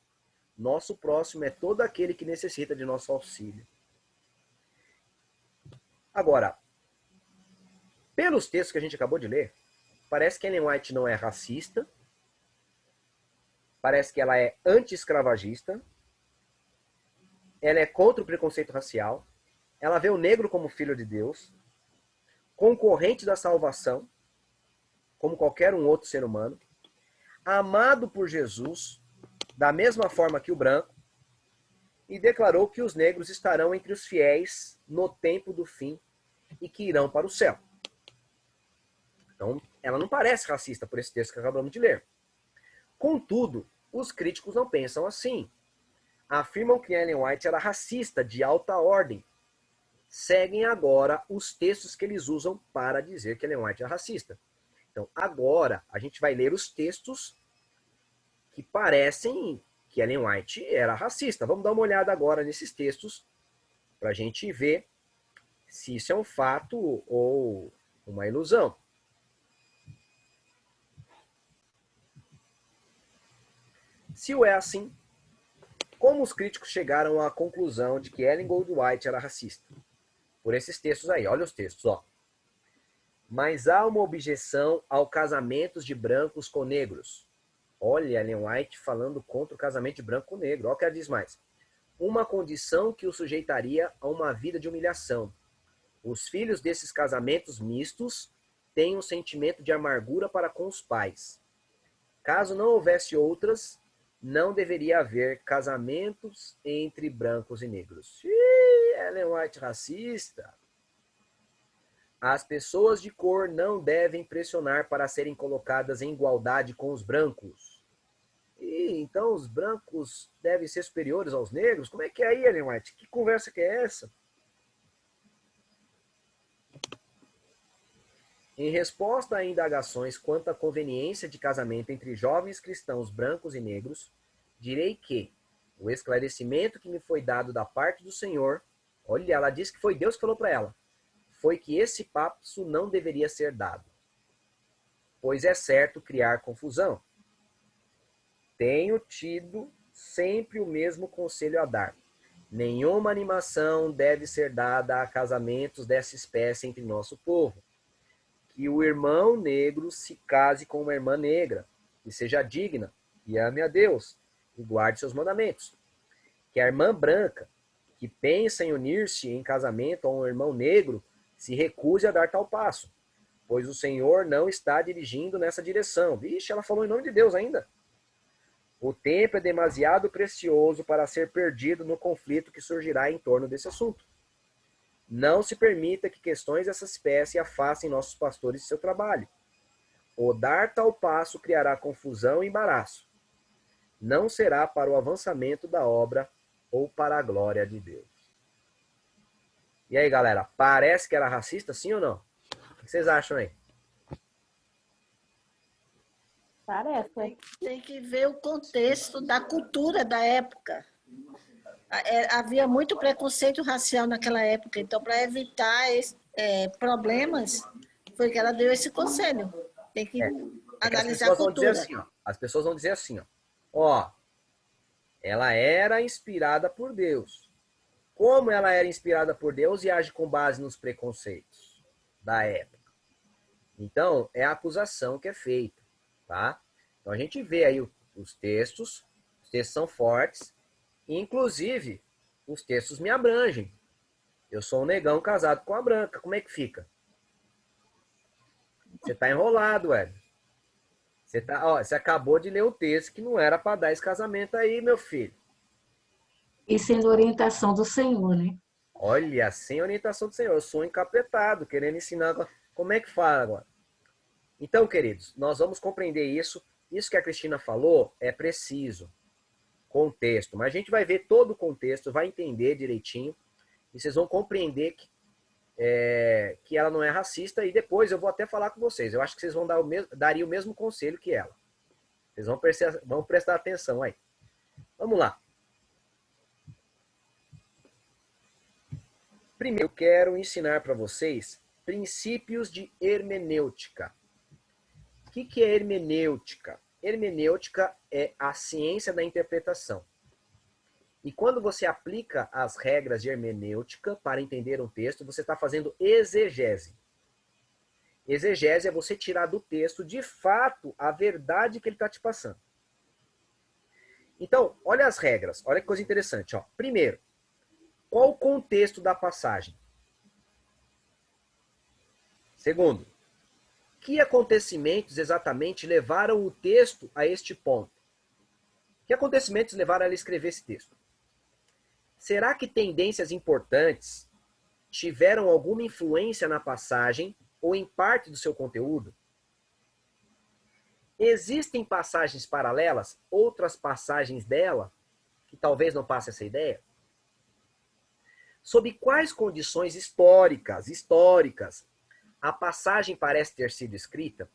Nosso próximo é todo aquele que necessita de nosso auxílio. Agora, pelos textos que a gente acabou de ler, parece que Ellen White não é racista, parece que ela é anti-escravagista, ela é contra o preconceito racial, ela vê o negro como filho de Deus, concorrente da salvação, como qualquer um outro ser humano, amado por Jesus, da mesma forma que o branco, e declarou que os negros estarão entre os fiéis no tempo do fim e que irão para o céu. Então, ela não parece racista por esse texto que acabamos de ler. Contudo, os críticos não pensam assim. Afirmam que Ellen White era racista de alta ordem. Seguem agora os textos que eles usam para dizer que Ellen White é racista. Então, agora, a gente vai ler os textos que parecem que Ellen White era racista. Vamos dar uma olhada agora nesses textos para a gente ver se isso é um fato ou uma ilusão. Se o é assim, como os críticos chegaram à conclusão de que Ellen Goldwhite era racista? Por esses textos aí, olha os textos, ó. Mas há uma objeção ao casamento de brancos com negros. Olha, Ellen White falando contra o casamento de branco com negro. Olha o que ela diz mais. Uma condição que o sujeitaria a uma vida de humilhação. Os filhos desses casamentos mistos têm um sentimento de amargura para com os pais. Caso não houvesse outras, não deveria haver casamentos entre brancos e negros. Ellen White racista. As pessoas de cor não devem pressionar para serem colocadas em igualdade com os brancos. E então os brancos devem ser superiores aos negros? Como é que é aí, Ellen White? Que conversa que é essa? Em resposta a indagações quanto à conveniência de casamento entre jovens cristãos brancos e negros, direi que o esclarecimento que me foi dado da parte do Senhor, olha, ela disse que foi Deus que falou para ela, foi que esse passo não deveria ser dado, pois é certo criar confusão. Tenho tido sempre o mesmo conselho a dar. Nenhuma animação deve ser dada a casamentos dessa espécie entre nosso povo. Que o irmão negro se case com uma irmã negra, e seja digna, e ame a Deus, e guarde seus mandamentos. Que a irmã branca, que pensa em unir-se em casamento a um irmão negro, se recuse a dar tal passo, pois o Senhor não está dirigindo nessa direção. Vixe, ela falou em nome de Deus ainda. O tempo é demasiado precioso para ser perdido no conflito que surgirá em torno desse assunto. Não se permita que questões dessa espécie afastem nossos pastores de seu trabalho. O dar tal passo criará confusão e embaraço. Não será para o avançamento da obra ou para a glória de Deus. E aí, galera, parece que era racista, sim ou não? O que vocês acham aí? Parece. Tem que ver o contexto da cultura da época. Havia muito preconceito racial naquela época, então, para evitar problemas, foi que ela deu esse conselho. Tem que analisar a cultura. As pessoas vão dizer assim, ó, ela era inspirada por Deus. Como ela era inspirada por Deus e age com base nos preconceitos da época. Então, é a acusação que é feita, tá? Então, a gente vê aí os textos são fortes, inclusive, os textos me abrangem. Eu sou um negão casado com a branca, como é que fica? Você tá enrolado, velho. Você acabou de ler um texto que não era para dar esse casamento aí, meu filho. E sendo orientação do Senhor, né? Olha, sem orientação do Senhor, eu sou encapetado, querendo ensinar como é que fala agora. Então, queridos, nós vamos compreender isso. Isso que a Cristina falou é preciso. Contexto. Mas a gente vai ver todo o contexto, vai entender direitinho. E vocês vão compreender que ela não é racista. E depois eu vou até falar com vocês. Eu acho que vocês vão daria o mesmo conselho que ela. Vocês vão prestar atenção aí. Vamos lá. Primeiro, eu quero ensinar para vocês princípios de hermenêutica. O que é hermenêutica? Hermenêutica é a ciência da interpretação. E quando você aplica as regras de hermenêutica para entender um texto, você está fazendo exegese. Exegese é você tirar do texto, de fato, a verdade que ele está te passando. Então, olha as regras. Olha que coisa interessante. Ó. Primeiro, qual o contexto da passagem? Segundo, que acontecimentos exatamente levaram o texto a este ponto? Que acontecimentos levaram ela a escrever esse texto? Será que tendências importantes tiveram alguma influência na passagem ou em parte do seu conteúdo? Existem passagens paralelas, outras passagens dela, que talvez não passem essa ideia? Sob quais condições históricas, a passagem parece ter sido escrita?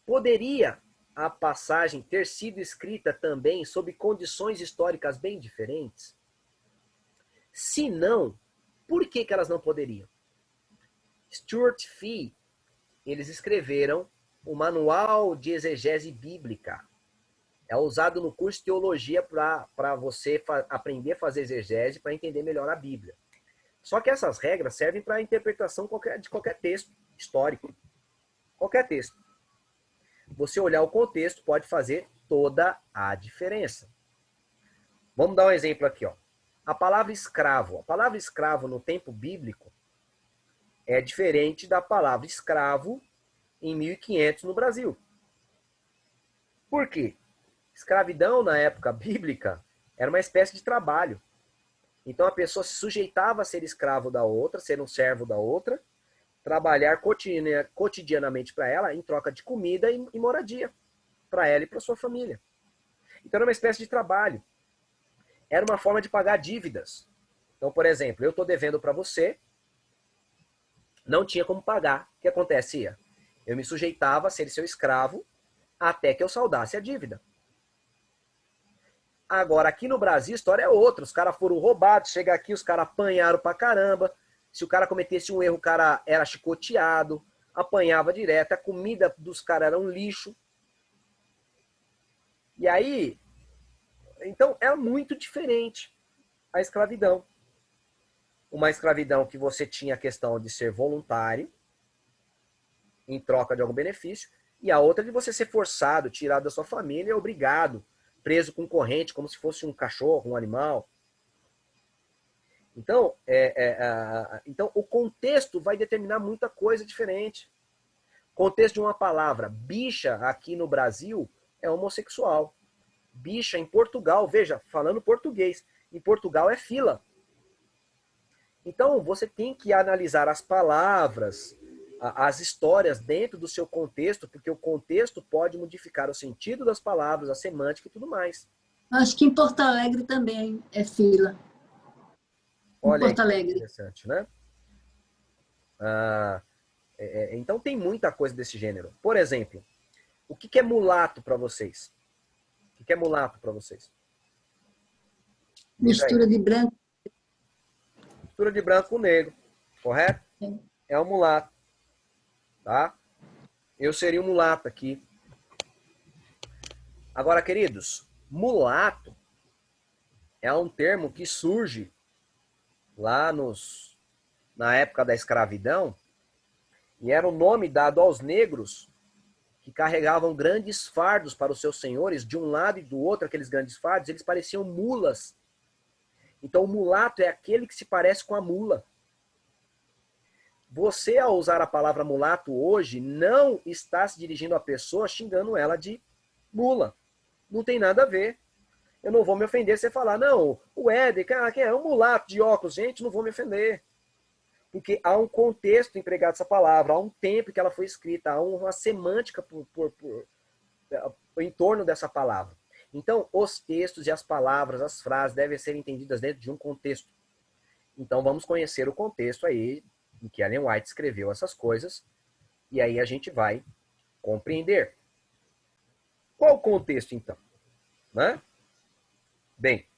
Poderia a passagem ter sido escrita também sob condições históricas bem diferentes? Se não, por que elas não poderiam? Stuart Fee, eles escreveram o Manual de Exegese Bíblica. É usado no curso de teologia para você aprender a fazer exegese, para entender melhor a Bíblia. Só que essas regras servem para a interpretação de qualquer texto histórico. Qualquer texto. Você olhar o contexto pode fazer toda a diferença. Vamos dar um exemplo aqui. Ó. A palavra escravo. A palavra escravo no tempo bíblico é diferente da palavra escravo em 1500 no Brasil. Por quê? Escravidão na época bíblica era uma espécie de trabalho. Então a pessoa se sujeitava a ser escravo da outra, ser um servo da outra, trabalhar cotidianamente para ela em troca de comida e moradia para ela e para sua família. Então era uma espécie de trabalho. Era uma forma de pagar dívidas. Então, por exemplo, eu estou devendo para você, não tinha como pagar. O que acontecia? Eu me sujeitava a ser seu escravo até que eu saldasse a dívida. Agora, aqui no Brasil, a história é outra. Os caras foram roubados, chega aqui, os caras apanharam pra caramba. Se o cara cometesse um erro, o cara era chicoteado, apanhava direto, a comida dos caras era um lixo. E aí, então, é muito diferente a escravidão. Uma escravidão que você tinha a questão de ser voluntário, em troca de algum benefício, e a outra de você ser forçado, tirado da sua família, obrigado, preso com corrente, como se fosse um cachorro, um animal. Então, então, o contexto vai determinar muita coisa diferente. O contexto de uma palavra, bicha, aqui no Brasil, é homossexual. Bicha em Portugal, veja, falando português, em Portugal é fila. Então, você tem que analisar as palavras, as histórias dentro do seu contexto, porque o contexto pode modificar o sentido das palavras, a semântica e tudo mais. Acho que em Porto Alegre também é fila. Olha, Porto Alegre. Interessante, né? Então tem muita coisa desse gênero. Por exemplo, o que é mulato para vocês? O que é mulato para vocês? Mistura de branco. Mistura de branco com negro, correto? É um mulato, tá? Eu seria um mulato aqui. Agora, queridos, mulato é um termo que surge lá na época da escravidão, e era o nome dado aos negros que carregavam grandes fardos para os seus senhores, de um lado e do outro, aqueles grandes fardos, eles pareciam mulas. Então, o mulato é aquele que se parece com a mula. Você, ao usar a palavra mulato hoje, não está se dirigindo à pessoa xingando ela de mula. Não tem nada a ver. Eu não vou me ofender se você falar, não, o Éder, quem é? Um mulato de óculos. Gente, não vou me ofender. Porque há um contexto empregado essa palavra, há um tempo que ela foi escrita, há uma semântica em torno dessa palavra. Então, os textos e as palavras, as frases devem ser entendidas dentro de um contexto. Então, vamos conhecer o contexto aí em que Ellen White escreveu essas coisas, e aí a gente vai compreender. Qual o contexto, então? Né? Bem,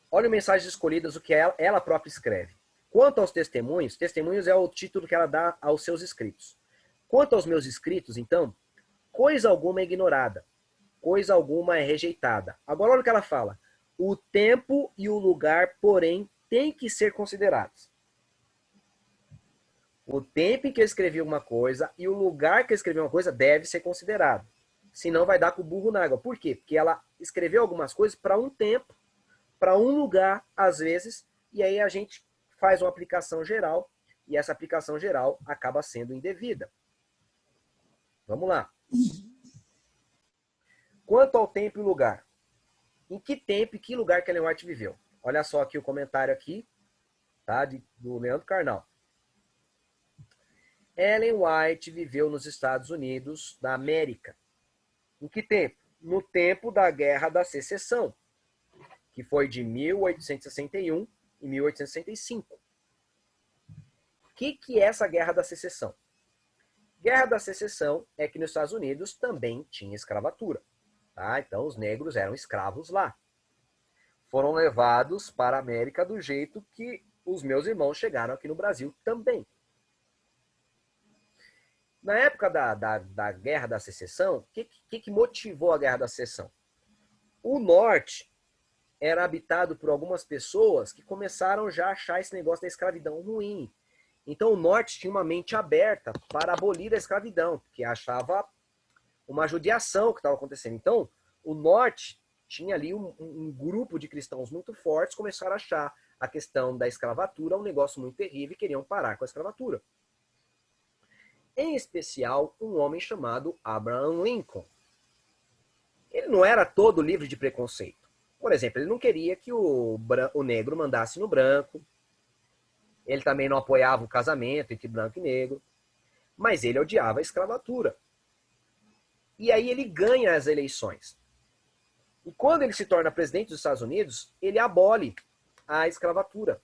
olha mensagens escolhidas, o que ela própria escreve. Quanto aos testemunhos, testemunhos é o título que ela dá aos seus escritos. Quanto aos meus escritos, então, coisa alguma é ignorada, coisa alguma é rejeitada. Agora olha o que ela fala. O tempo e o lugar, porém, têm que ser considerados. O tempo em que eu escrevi uma coisa e o lugar que eu escrevi uma coisa deve ser considerado. Senão vai dar com o burro na água. Por quê? Porque ela escreveu algumas coisas para um tempo, para um lugar, às vezes, e aí a gente faz uma aplicação geral, e essa aplicação geral acaba sendo indevida. Vamos lá. Quanto ao tempo e lugar. Em que tempo e que lugar que Ellen White viveu? Olha só aqui o comentário aqui, tá, do Leandro Carnal. Ellen White viveu nos Estados Unidos da América. Em que tempo? No tempo da Guerra da Secessão, que foi de 1861 e 1865. O que é essa Guerra da Secessão? Guerra da Secessão é que nos Estados Unidos também tinha escravatura. Tá? Então, os negros eram escravos lá. Foram levados para a América do jeito que os meus irmãos chegaram aqui no Brasil também. Na época da Guerra da Secessão, o que motivou a Guerra da Secessão? O Norte era habitado por algumas pessoas que começaram já a achar esse negócio da escravidão ruim. Então, o Norte tinha uma mente aberta para abolir a escravidão, porque achava uma judiação que estava acontecendo. Então, o Norte tinha ali um grupo de cristãos muito fortes, começaram a achar a questão da escravatura um negócio muito terrível e queriam parar com a escravatura. Em especial, um homem chamado Abraham Lincoln. Ele não era todo livre de preconceito. Por exemplo, ele não queria que o negro mandasse no branco. Ele também não apoiava o casamento entre branco e negro. Mas ele odiava a escravatura. E aí ele ganha as eleições. E quando ele se torna presidente dos Estados Unidos, ele abole a escravatura.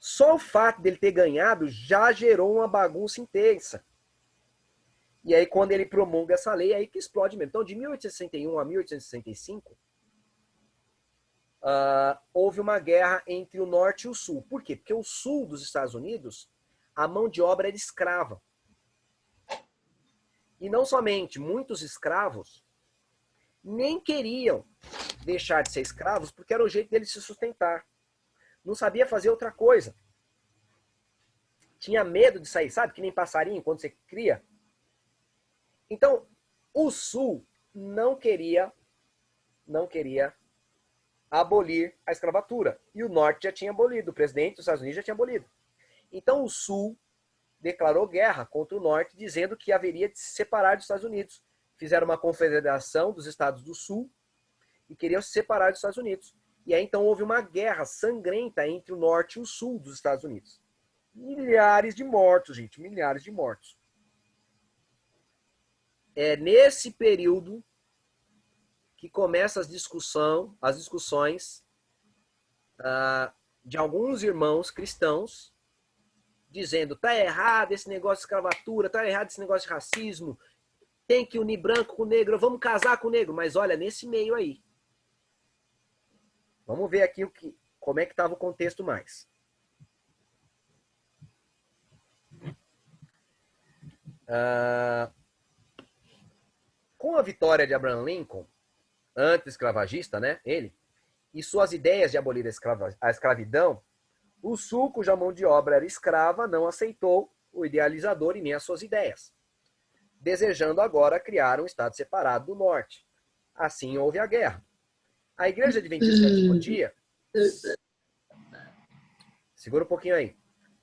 Só o fato dele ter ganhado já gerou uma bagunça intensa. E aí, quando ele promulga essa lei, é aí que explode mesmo. Então, de 1861 a 1865, houve uma guerra entre o Norte e o Sul. Por quê? Porque o Sul dos Estados Unidos, a mão de obra era escrava. E não somente, muitos escravos nem queriam deixar de ser escravos porque era o jeito deles se sustentar. Não sabia fazer outra coisa. Tinha medo de sair, sabe? Que nem passarinho quando você cria. Então, o Sul não queria abolir a escravatura. E o Norte já tinha abolido. O presidente dos Estados Unidos já tinha abolido. Então, o Sul declarou guerra contra o Norte, dizendo que haveria de se separar dos Estados Unidos. Fizeram uma confederação dos Estados do Sul e queriam se separar dos Estados Unidos. E aí, então, houve uma guerra sangrenta entre o Norte e o Sul dos Estados Unidos. Milhares de mortos, gente, milhares de mortos. É nesse período que começam as discussões de alguns irmãos cristãos dizendo, tá errado esse negócio de escravatura, tá errado esse negócio de racismo, tem que unir branco com negro, vamos casar com negro. Mas olha, nesse meio aí. Vamos ver aqui como é que estava o contexto mais. Com a vitória de Abraham Lincoln, anti-escravagista, né, ele, e suas ideias de abolir a escravidão, o Sul, cuja mão de obra era escrava, não aceitou o idealizador e nem as suas ideias, desejando agora criar um estado separado do Norte. Assim houve a guerra. A Igreja Adventista do Sétimo Dia... Segura um pouquinho aí.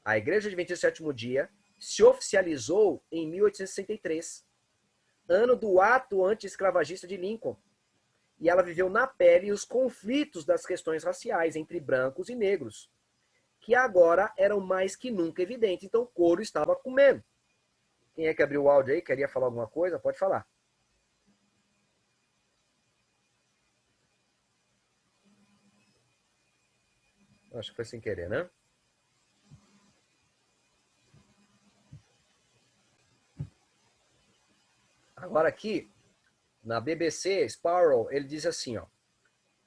A Igreja Adventista do Sétimo Dia se oficializou em 1863, ano do ato anti-escravagista de Lincoln. E ela viveu na pele os conflitos das questões raciais entre brancos e negros, que agora eram mais que nunca evidentes. Então o couro estava comendo. Quem é que abriu o áudio aí? Queria falar alguma coisa? Pode falar. Acho que foi sem querer, né? Agora aqui, na BBC, Sparrow, ele diz assim, ó.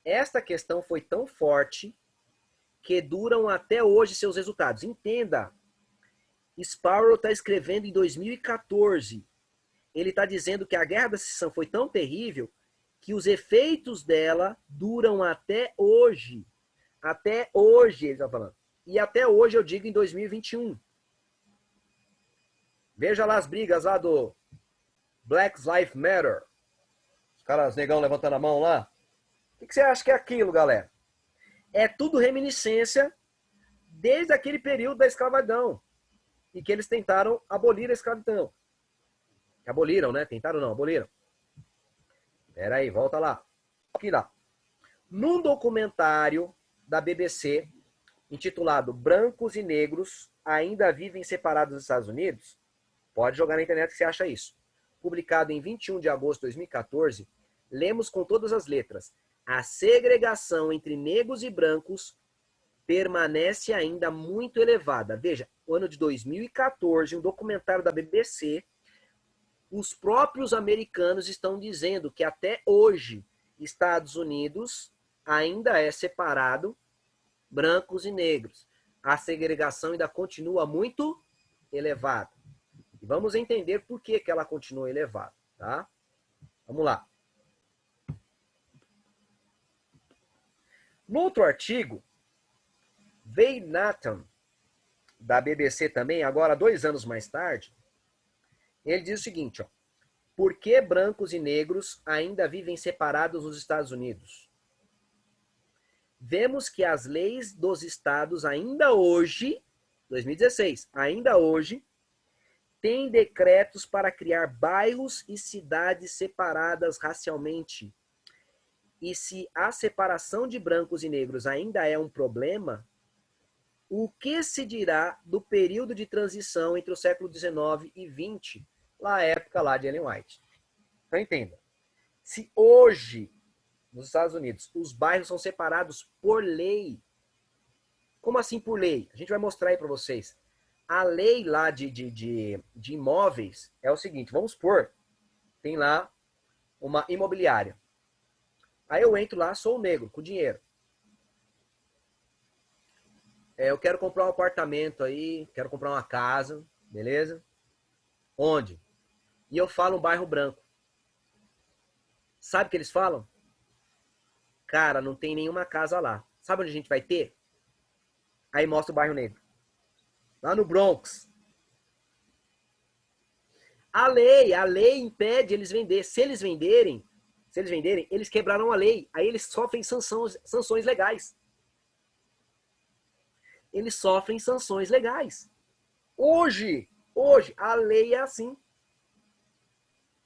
Esta questão foi tão forte que duram até hoje seus resultados. Entenda, Sparrow está escrevendo em 2014. Ele está dizendo que a Guerra da Secessão foi tão terrível que os efeitos dela duram até hoje. Até hoje, ele está falando. E até hoje, eu digo, em 2021. Veja lá as brigas lá do Black Lives Matter. Os caras negão levantando a mão lá. O que você acha que é aquilo, galera? É tudo reminiscência desde aquele período da escravidão. E que eles tentaram abolir a escravidão. Aboliram, né? Tentaram não, aboliram. Pera aí, volta lá. Aqui lá. Num documentário da BBC, intitulado Brancos e Negros Ainda Vivem Separados nos Estados Unidos, pode jogar na internet que você acha isso. Publicado em 21 de agosto de 2014, lemos com todas as letras: a segregação entre negros e brancos permanece ainda muito elevada. Veja, o ano de 2014, um documentário da BBC, os próprios americanos estão dizendo que até hoje, Estados Unidos ainda é separado brancos e negros. A segregação ainda continua muito elevada. E vamos entender por que ela continua elevada, tá? Vamos lá. No outro artigo, Vay Nathan, da BBC também, agora 2 anos mais tarde, ele diz o seguinte, ó, por que brancos e negros ainda vivem separados nos Estados Unidos? Vemos que as leis dos estados ainda hoje, 2016, ainda hoje, têm decretos para criar bairros e cidades separadas racialmente. E se a separação de brancos e negros ainda é um problema, o que se dirá do período de transição entre o século XIX e XX, lá a época lá de Ellen White? Então entenda, se hoje, nos Estados Unidos, os bairros são separados por lei, como assim por lei? A gente vai mostrar aí para vocês. A lei lá de imóveis é o seguinte, vamos supor, tem lá uma imobiliária. Aí eu entro lá, sou um negro, com dinheiro. Eu quero comprar um apartamento aí, quero comprar uma casa, beleza? Onde? E eu falo um bairro branco. Sabe o que eles falam? Cara, não tem nenhuma casa lá. Sabe onde a gente vai ter? Aí mostra o bairro negro. Lá no Bronx. A lei impede eles vender. Se eles venderem, eles quebraram a lei. Aí eles sofrem sanções legais. Eles sofrem sanções legais. Hoje, a lei é assim.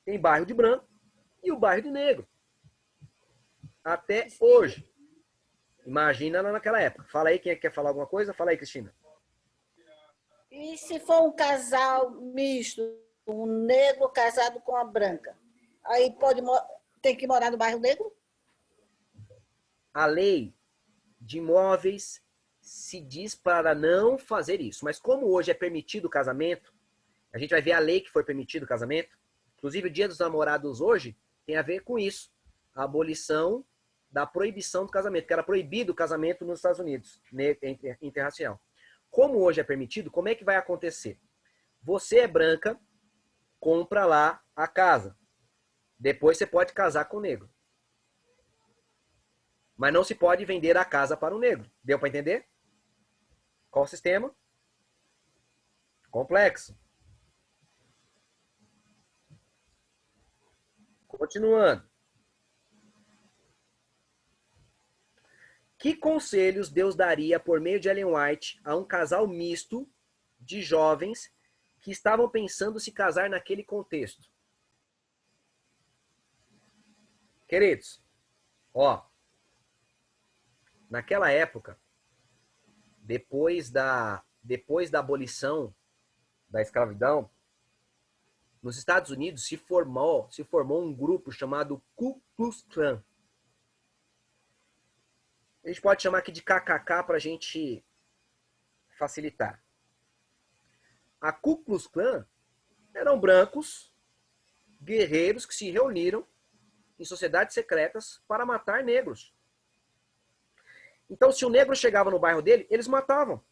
Tem bairro de branco e o bairro de negro. Até hoje. Imagina naquela época. Fala aí, quem quer falar alguma coisa? Fala aí, Cristina. E se for um casal misto, um negro casado com a branca, aí tem que morar no bairro negro? A lei de imóveis se diz para não fazer isso. Mas como hoje é permitido o casamento, a gente vai ver a lei que foi permitido o casamento. Inclusive, o Dia dos Namorados hoje tem a ver com isso. A abolição da proibição do casamento, que era proibido o casamento nos Estados Unidos, interracial. Como hoje é permitido, como é que vai acontecer? Você é branca, compra lá a casa. Depois você pode casar com o negro. Mas não se pode vender a casa para o negro. Deu para entender? Qual o sistema? Complexo. Continuando. Que conselhos Deus daria por meio de Ellen White a um casal misto de jovens que estavam pensando se casar naquele contexto? Queridos, ó, naquela época, depois da abolição da escravidão, nos Estados Unidos se formou um grupo chamado Ku Klux Klan. A gente pode chamar aqui de KKK para a gente facilitar. A Ku Klux Klan eram brancos, guerreiros que se reuniram em sociedades secretas para matar negros. Então, se o negro chegava no bairro dele, eles matavam.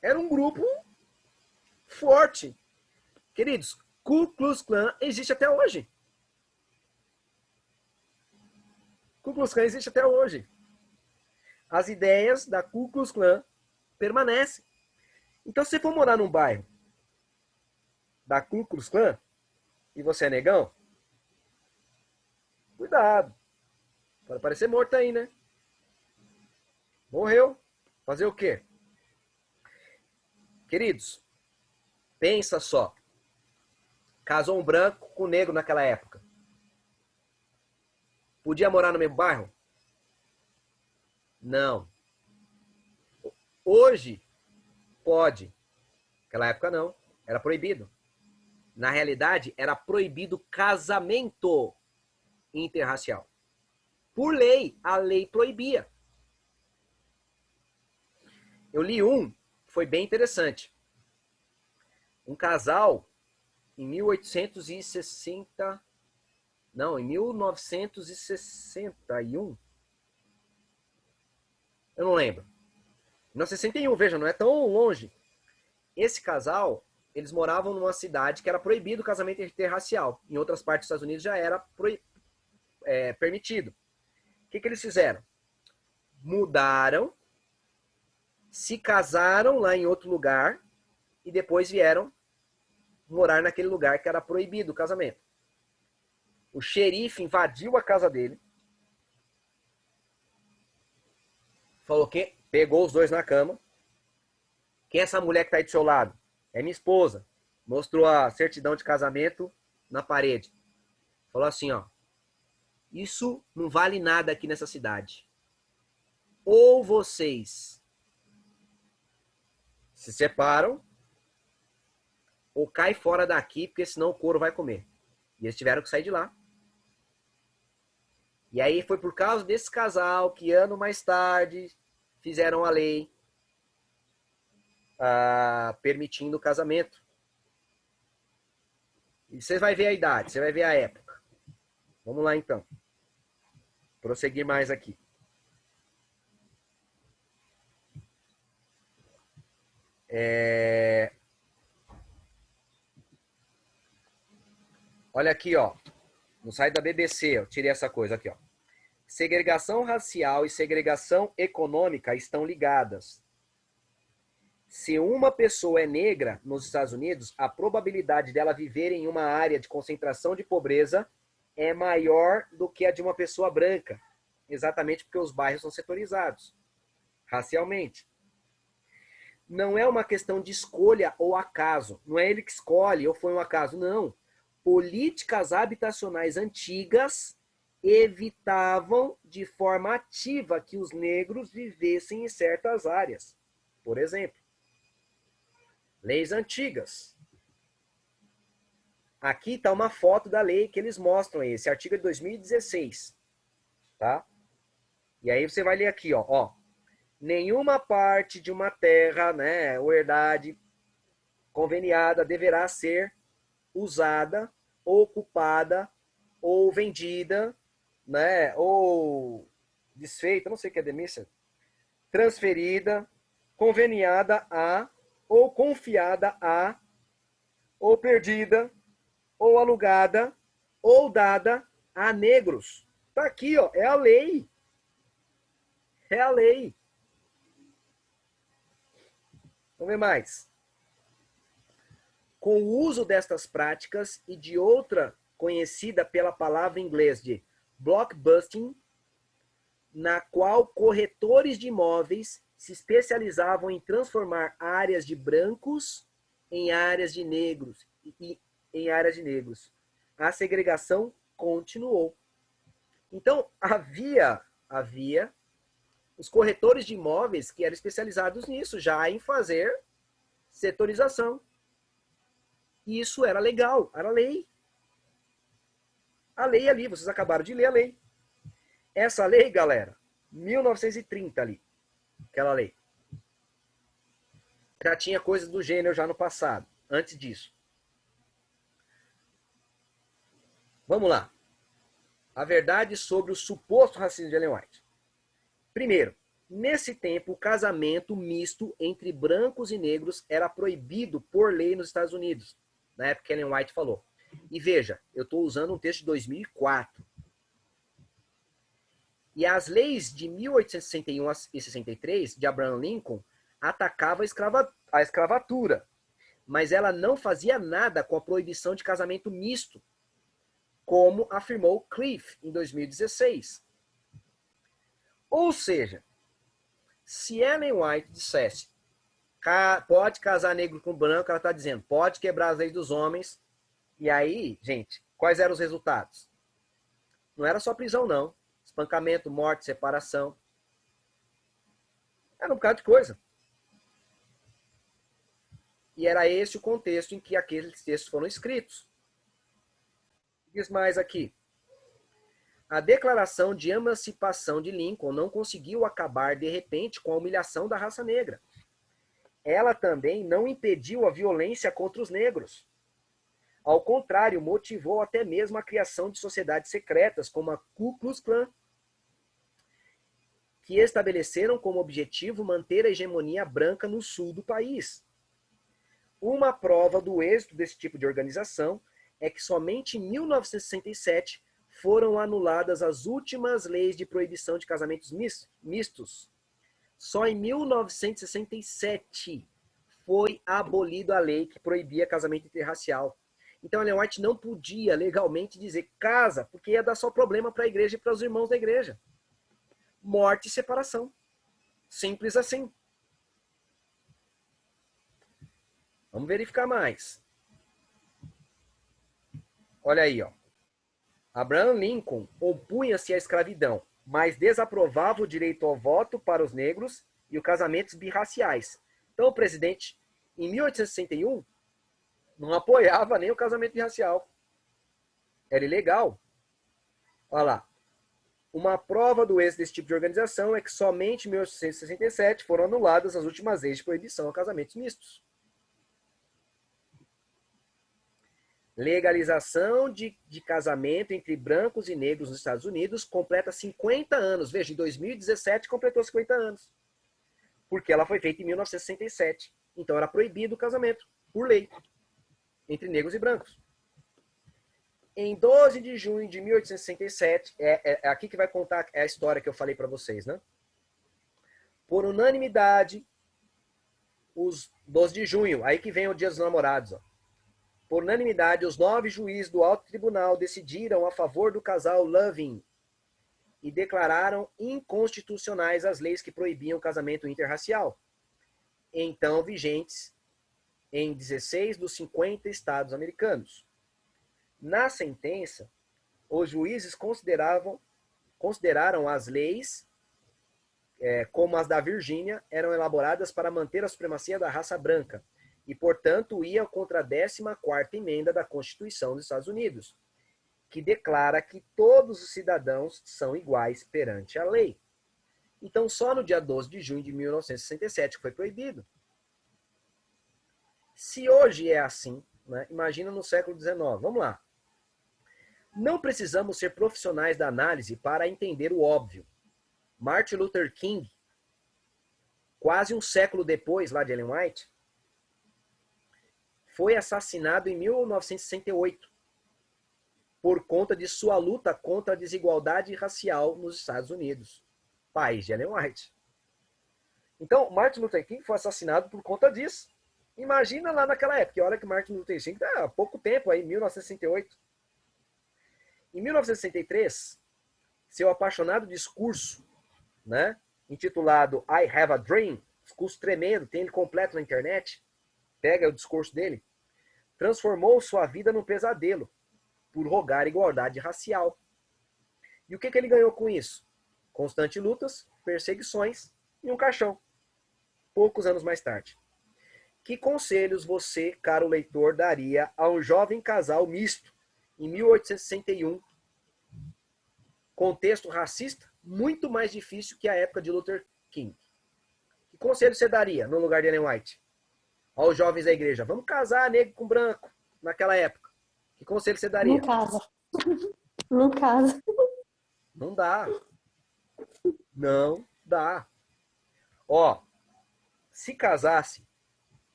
Era um grupo forte. Queridos, Ku Klux Klan existe até hoje. Ku Klux Klan existe até hoje. As ideias da Ku Klux Klan permanecem. Então, se você for morar num bairro da Ku Klux Klan e você é negão, cuidado. Pode parecer morto aí, né? Morreu. Fazer o quê? Queridos, pensa só. Casou um branco com um negro naquela época. Podia morar no mesmo bairro? Não. Hoje, pode. Naquela época não. Era proibido. Na realidade, era proibido casamento interracial. Por lei, a lei proibia. Eu li foi bem interessante. Um casal em 1860, não, em 1961. Eu não lembro. 1961, veja, não é tão longe. Esse casal, eles moravam numa cidade que era proibido o casamento interracial. Em outras partes dos Estados Unidos já era permitido. O que eles fizeram? Mudaram, se casaram lá em outro lugar e depois vieram morar naquele lugar que era proibido o casamento. O xerife invadiu a casa dele, falou que pegou os dois na cama. Quem é essa mulher que está aí do seu lado? É minha esposa. Mostrou a certidão de casamento na parede. Falou assim, ó. Isso não vale nada aqui nessa cidade. Ou vocês se separam, ou cai fora daqui, porque senão o couro vai comer. E eles tiveram que sair de lá. E aí foi por causa desse casal que ano mais tarde fizeram a lei permitindo o casamento. E você vai ver a idade, você vai ver a época. Vamos lá então. Prosseguir mais aqui. Olha aqui, ó. No site da BBC, eu tirei essa coisa aqui, ó. Segregação racial e segregação econômica estão ligadas. Se uma pessoa é negra nos Estados Unidos, a probabilidade dela viver em uma área de concentração de pobreza é maior do que a de uma pessoa branca. Exatamente porque os bairros são setorizados racialmente. Não é uma questão de escolha ou acaso. Não é ele que escolhe ou foi um acaso. Não. Políticas habitacionais antigas evitavam de forma ativa que os negros vivessem em certas áreas. Por exemplo, leis antigas. Aqui está uma foto da lei que eles mostram aí. Esse artigo é de 2016. Tá? E aí você vai ler aqui, ó. Nenhuma parte de uma terra, né, ou herdade conveniada deverá ser usada, ocupada, ou vendida, né, ou desfeita, não sei o que é demissa, transferida, conveniada a, ou confiada a, ou perdida, ou alugada, ou dada a negros. Tá aqui, ó, é a lei. É a lei. Vamos ver mais. Com o uso destas práticas e de outra conhecida pela palavra em inglês de blockbusting, na qual corretores de imóveis se especializavam em transformar áreas de brancos em áreas de negros. a segregação continuou. Então, havia os corretores de imóveis que eram especializados nisso, já em fazer setorização. E isso era legal, era lei. A lei ali, vocês acabaram de ler a lei. Essa lei, galera, 1930 ali, aquela lei. Já tinha coisas do gênero já no passado, antes disso. Vamos lá. A verdade sobre o suposto racismo de Ellen White. Primeiro, nesse tempo, o casamento misto entre brancos e negros era proibido por lei nos Estados Unidos, na época que Ellen White falou. E veja, eu estou usando um texto de 2004. E as leis de 1861 e 63 de Abraham Lincoln atacavam a escravatura, mas ela não fazia nada com a proibição de casamento misto, como afirmou Cliff em 2016. Ou seja, se Ellen White dissesse pode casar negro com branco, ela está dizendo pode quebrar as leis dos homens. E aí, gente, quais eram os resultados? Não era só prisão, não. Espancamento, morte, separação. Era um bocado de coisa. E era esse o contexto em que aqueles textos foram escritos. Diz mais aqui. A declaração de emancipação de Lincoln não conseguiu acabar de repente com a humilhação da raça negra. Ela também não impediu a violência contra os negros. Ao contrário, motivou até mesmo a criação de sociedades secretas, como a Ku Klux Klan, que estabeleceram como objetivo manter a hegemonia branca no sul do país. Uma prova do êxito desse tipo de organização é que somente em 1967 foram anuladas as últimas leis de proibição de casamentos mistos. Só em 1967 foi abolida a lei que proibia casamento interracial. Então, Ellen White não podia legalmente dizer casa, porque ia dar só problema para a igreja e para os irmãos da igreja. Morte e separação. Simples assim. Vamos verificar mais. Olha aí, ó. Abraham Lincoln opunha-se à escravidão, mas desaprovava o direito ao voto para os negros e os casamentos birraciais. Então, o presidente, em 1861, não apoiava nem o casamento birracial. Era ilegal. Olha lá. Uma prova do êxito desse tipo de organização é que somente em 1867 foram anuladas as últimas leis de proibição a casamentos mistos. Legalização de casamento entre brancos e negros nos Estados Unidos completa 50 anos. Veja, em 2017 completou 50 anos. Porque ela foi feita em 1967. Então era proibido o casamento, por lei, entre negros e brancos. Em 12 de junho de 1867, é aqui que vai contar a história que eu falei para vocês, né? Por unanimidade, os 12 de junho, aí que vem o Dia dos Namorados, ó. Por unanimidade, os 9 juízes do Alto Tribunal decidiram a favor do casal Loving e declararam inconstitucionais as leis que proibiam o casamento interracial, então vigentes em 16 dos 50 estados americanos. Na sentença, os juízes consideraram as leis, como as da Virgínia, eram elaboradas para manter a supremacia da raça branca e, portanto, iam contra a 14ª emenda da Constituição dos Estados Unidos, que declara que todos os cidadãos são iguais perante a lei. Então, só no dia 12 de junho de 1967 foi proibido. Se hoje é assim, né, imagina no século XIX. Vamos lá. Não precisamos ser profissionais da análise para entender o óbvio. Martin Luther King, quase um século depois lá de Ellen White, foi assassinado em 1968 por conta de sua luta contra a desigualdade racial nos Estados Unidos, país de Ellen White. Então, Martin Luther King foi assassinado por conta disso. Imagina lá naquela época, olha que Martin Luther King há pouco tempo, aí, 1968. Em 1963, seu apaixonado discurso, né, intitulado I Have a Dream, discurso tremendo, tem ele completo na internet, pega o discurso dele, transformou sua vida num pesadelo. por rogar igualdade racial. E o que ele ganhou com isso? Constantes lutas, perseguições e um caixão. Poucos anos mais tarde. Que conselhos você, caro leitor, daria a um jovem casal misto em 1861? Contexto racista muito mais difícil que a época de Luther King. Que conselho você daria no lugar de Ellen White? Aos jovens da igreja, vamos casar negro com branco naquela época. Que conselho você daria? Não casa. Não casa. Não dá. Não dá. Ó, se casasse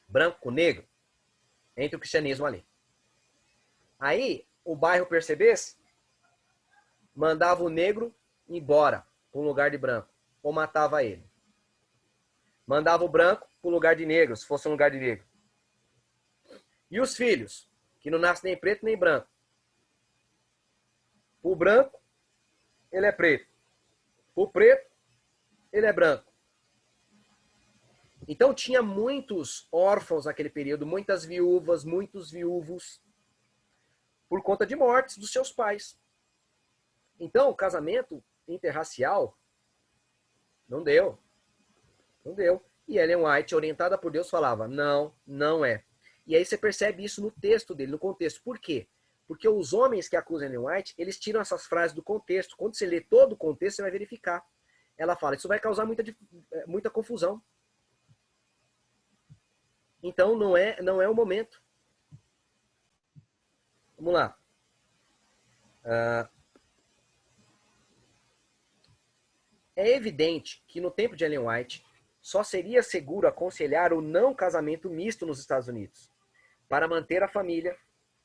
branco com negro, entra o cristianismo ali. Aí, o bairro percebesse, mandava o negro embora para um lugar de branco, ou matava ele. Mandava o branco para um lugar de negro, se fosse um lugar de negro. E os filhos, que não nascem nem preto nem branco. O branco, ele é preto. O preto, ele é branco. Então tinha muitos órfãos naquele período, muitas viúvas, muitos viúvos, por conta de mortes dos seus pais. Então o casamento interracial não deu. Não deu. E Ellen White, orientada por Deus, falava, não, não é. E aí você percebe isso no texto dele, no contexto. Por quê? Porque os homens que acusam Ellen White, eles tiram essas frases do contexto. Quando você lê todo o contexto, você vai verificar. Ela fala, isso vai causar muita confusão. Então não é o momento. Vamos lá. É evidente que no tempo de Ellen White só seria seguro aconselhar o não casamento misto nos Estados Unidos para manter a família,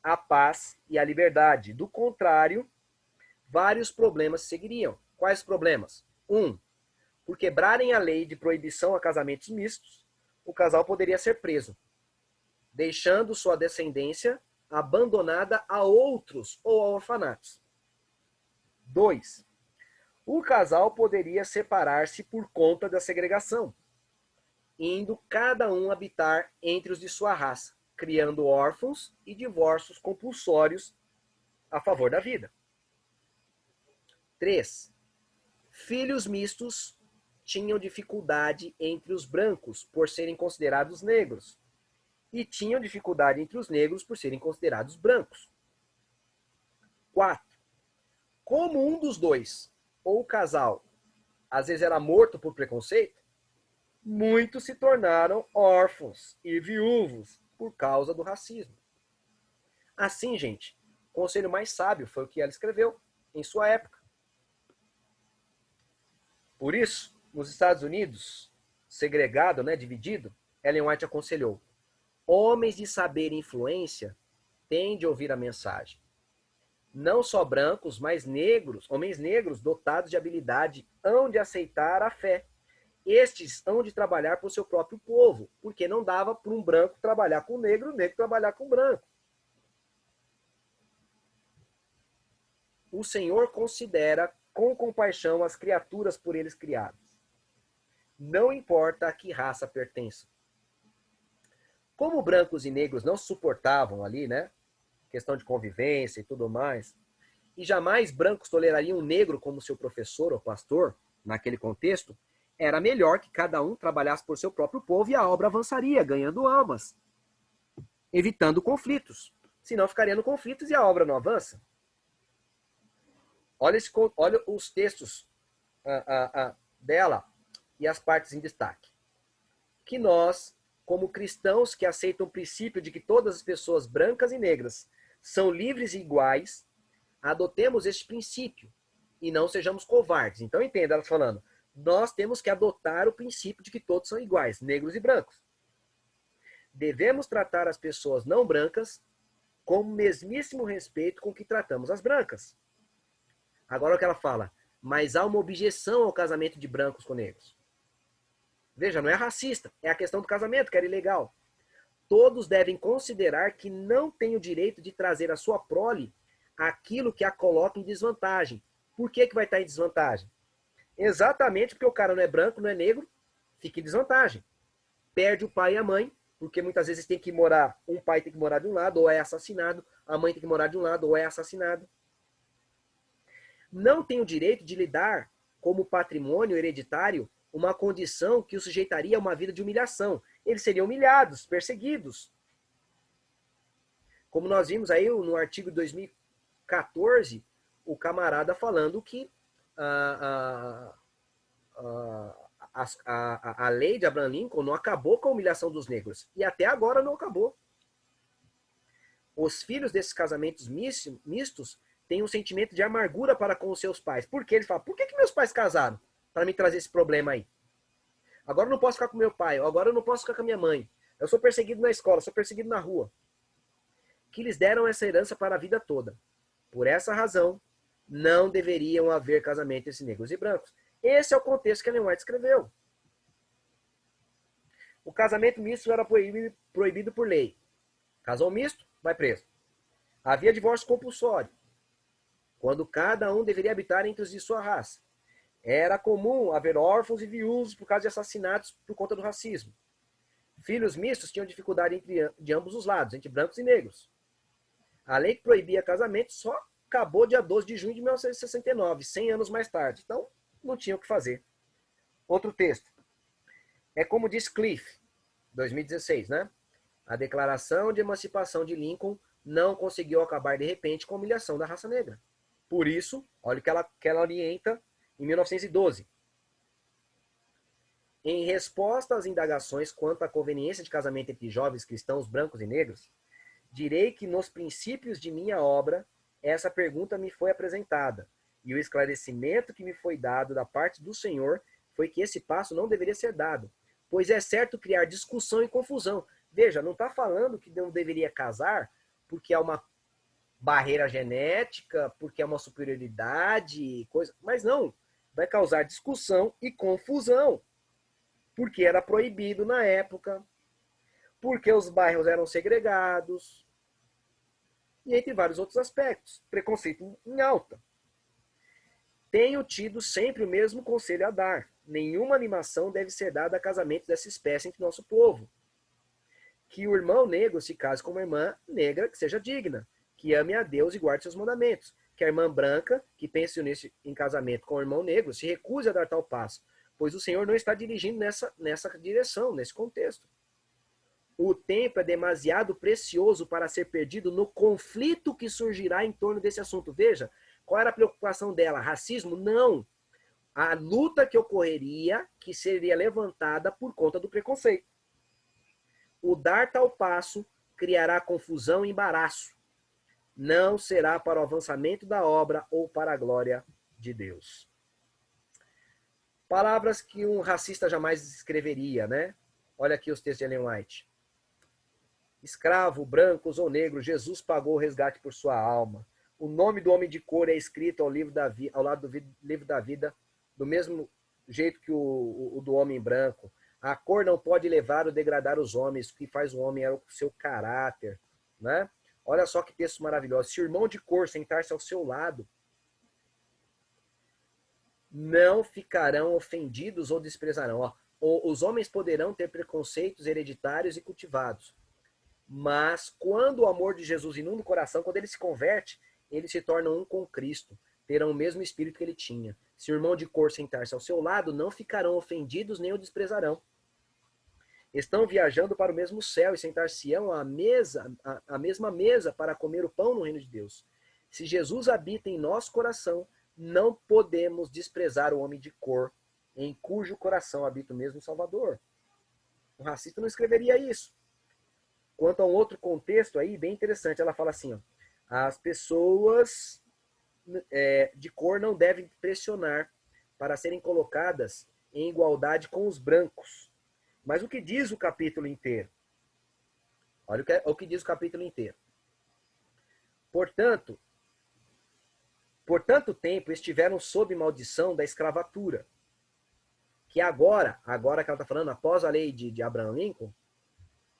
a paz e a liberdade. Do contrário, vários problemas seguiriam. Quais problemas? 1. Por quebrarem a lei de proibição a casamentos mistos, o casal poderia ser preso, deixando sua descendência abandonada a outros ou a orfanatos. 2. O casal poderia separar-se por conta da segregação, indo cada um habitar entre os de sua raça, criando órfãos e divórcios compulsórios a favor da vida. 3. Filhos mistos tinham dificuldade entre os brancos por serem considerados negros e tinham dificuldade entre os negros por serem considerados brancos. 4. Como um dos dois, ou o casal, às vezes era morto por preconceito, muitos se tornaram órfãos e viúvos por causa do racismo. Assim, gente, o conselho mais sábio foi o que ela escreveu em sua época. Por isso, nos Estados Unidos, segregado, dividido, Ellen White aconselhou: homens de saber e influência têm de ouvir a mensagem. Não só brancos, mas negros, homens negros dotados de habilidade, hão de aceitar a fé. Estes hão de trabalhar para o seu próprio povo, porque não dava para um branco trabalhar com o negro trabalhar com o branco. O Senhor considera com compaixão as criaturas por eles criadas. Não importa a que raça pertençam. Como brancos e negros não se suportavam ali, questão de convivência e tudo mais, e jamais brancos tolerariam um negro como seu professor ou pastor, naquele contexto, era melhor que cada um trabalhasse por seu próprio povo e a obra avançaria, ganhando almas, evitando conflitos. Senão ficaria no conflitos e a obra não avança. Olha os textos dela e as partes em destaque. Que nós, como cristãos que aceitam o princípio de que todas as pessoas brancas e negras são livres e iguais, adotemos este princípio e não sejamos covardes. Então entenda, ela falando, nós temos que adotar o princípio de que todos são iguais, negros e brancos. Devemos tratar as pessoas não brancas com o mesmíssimo respeito com que tratamos as brancas. Agora o que ela fala, mas há uma objeção ao casamento de brancos com negros. Veja, não é racista, é a questão do casamento, que era ilegal. Todos devem considerar que não têm o direito de trazer à sua prole aquilo que a coloca em desvantagem. Por que vai estar em desvantagem? Exatamente porque o cara não é branco, não é negro, fica em desvantagem. Perde o pai e a mãe porque muitas vezes tem que morar, um pai tem que morar de um lado, ou é assassinado, a mãe tem que morar de um lado, ou é assassinado. Não tem o direito de lidar como patrimônio hereditário uma condição que o sujeitaria a uma vida de humilhação. Eles seriam humilhados, perseguidos. Como nós vimos aí no artigo 2014, o camarada falando que a lei de Abraham Lincoln não acabou com a humilhação dos negros. E até agora não acabou. Os filhos desses casamentos mistos têm um sentimento de amargura para com os seus pais. Por que ele fala? Por que meus pais casaram? Para me trazer esse problema aí. Agora eu não posso ficar com meu pai. Agora eu não posso ficar com a minha mãe. Eu sou perseguido na escola, sou perseguido na rua. Que lhes deram essa herança para a vida toda. Por essa razão, não deveriam haver casamento entre negros e brancos. Esse é o contexto que Ellen White escreveu. O casamento misto era proibido por lei. Casou misto, vai preso. Havia divórcio compulsório, quando cada um deveria habitar entre os de sua raça. Era comum haver órfãos e viúvos por causa de assassinatos por conta do racismo. Filhos mistos tinham dificuldade de ambos os lados, entre brancos e negros. A lei que proibia casamento só acabou dia 12 de junho de 1969, 100 anos mais tarde. Então, não tinha o que fazer. Outro texto. É como diz Cliff, 2016, né? A Declaração de Emancipação de Lincoln não conseguiu acabar de repente com a humilhação da raça negra. Por isso, olha o que ela orienta em 1912. Em resposta às indagações quanto à conveniência de casamento entre jovens cristãos brancos e negros, direi que nos princípios de minha obra, essa pergunta me foi apresentada, e o esclarecimento que me foi dado da parte do Senhor foi que esse passo não deveria ser dado, pois é certo criar discussão e confusão. Veja, não está falando que não deveria casar porque é uma barreira genética, porque é uma superioridade, coisa, mas não, vai causar discussão e confusão, porque era proibido na época, porque os bairros eram segregados, e entre vários outros aspectos. Preconceito em alta. Tenho tido sempre o mesmo conselho a dar. Nenhuma animação deve ser dada a casamentos dessa espécie entre nosso povo. Que o irmão negro se case com uma irmã negra que seja digna, que ame a Deus e guarde seus mandamentos. Que a irmã branca, que pense em casamento com o irmão negro, se recuse a dar tal passo, pois o Senhor não está dirigindo nessa direção, nesse contexto. O tempo é demasiado precioso para ser perdido no conflito que surgirá em torno desse assunto. Veja, qual era a preocupação dela? Racismo? Não. A luta que ocorreria, que seria levantada por conta do preconceito. O dar tal passo criará confusão e embaraço. Não será para o avançamento da obra ou para a glória de Deus. Palavras que um racista jamais escreveria, né? Olha aqui os textos de Ellen White. Escravo, brancos ou negros, Jesus pagou o resgate por sua alma. O nome do homem de cor é escrito ao lado do livro da vida, do mesmo jeito que o do homem branco. A cor não pode levar ou degradar os homens. O que faz o homem é o seu caráter, né? Olha só que texto maravilhoso. Se o irmão de cor sentar-se ao seu lado, não ficarão ofendidos ou desprezarão. Os homens poderão ter preconceitos hereditários e cultivados. Mas quando o amor de Jesus inunda o coração, quando ele se converte, eles se tornam um com Cristo. Terão o mesmo espírito que ele tinha. Se o irmão de cor sentar-se ao seu lado, não ficarão ofendidos nem o desprezarão. Estão viajando para o mesmo céu e sentar-se-ão à mesma mesa para comer o pão no reino de Deus. Se Jesus habita em nosso coração, não podemos desprezar o homem de cor, em cujo coração habita o mesmo Salvador. Um racista não escreveria isso. Quanto a um outro contexto aí, bem interessante, ela fala assim, ó, as pessoas de cor não devem pressionar para serem colocadas em igualdade com os brancos. Mas o que diz o capítulo inteiro? Olha o que diz o capítulo inteiro. Portanto, por tanto tempo estiveram sob maldição da escravatura, que agora que ela está falando, após a lei de Abraham Lincoln,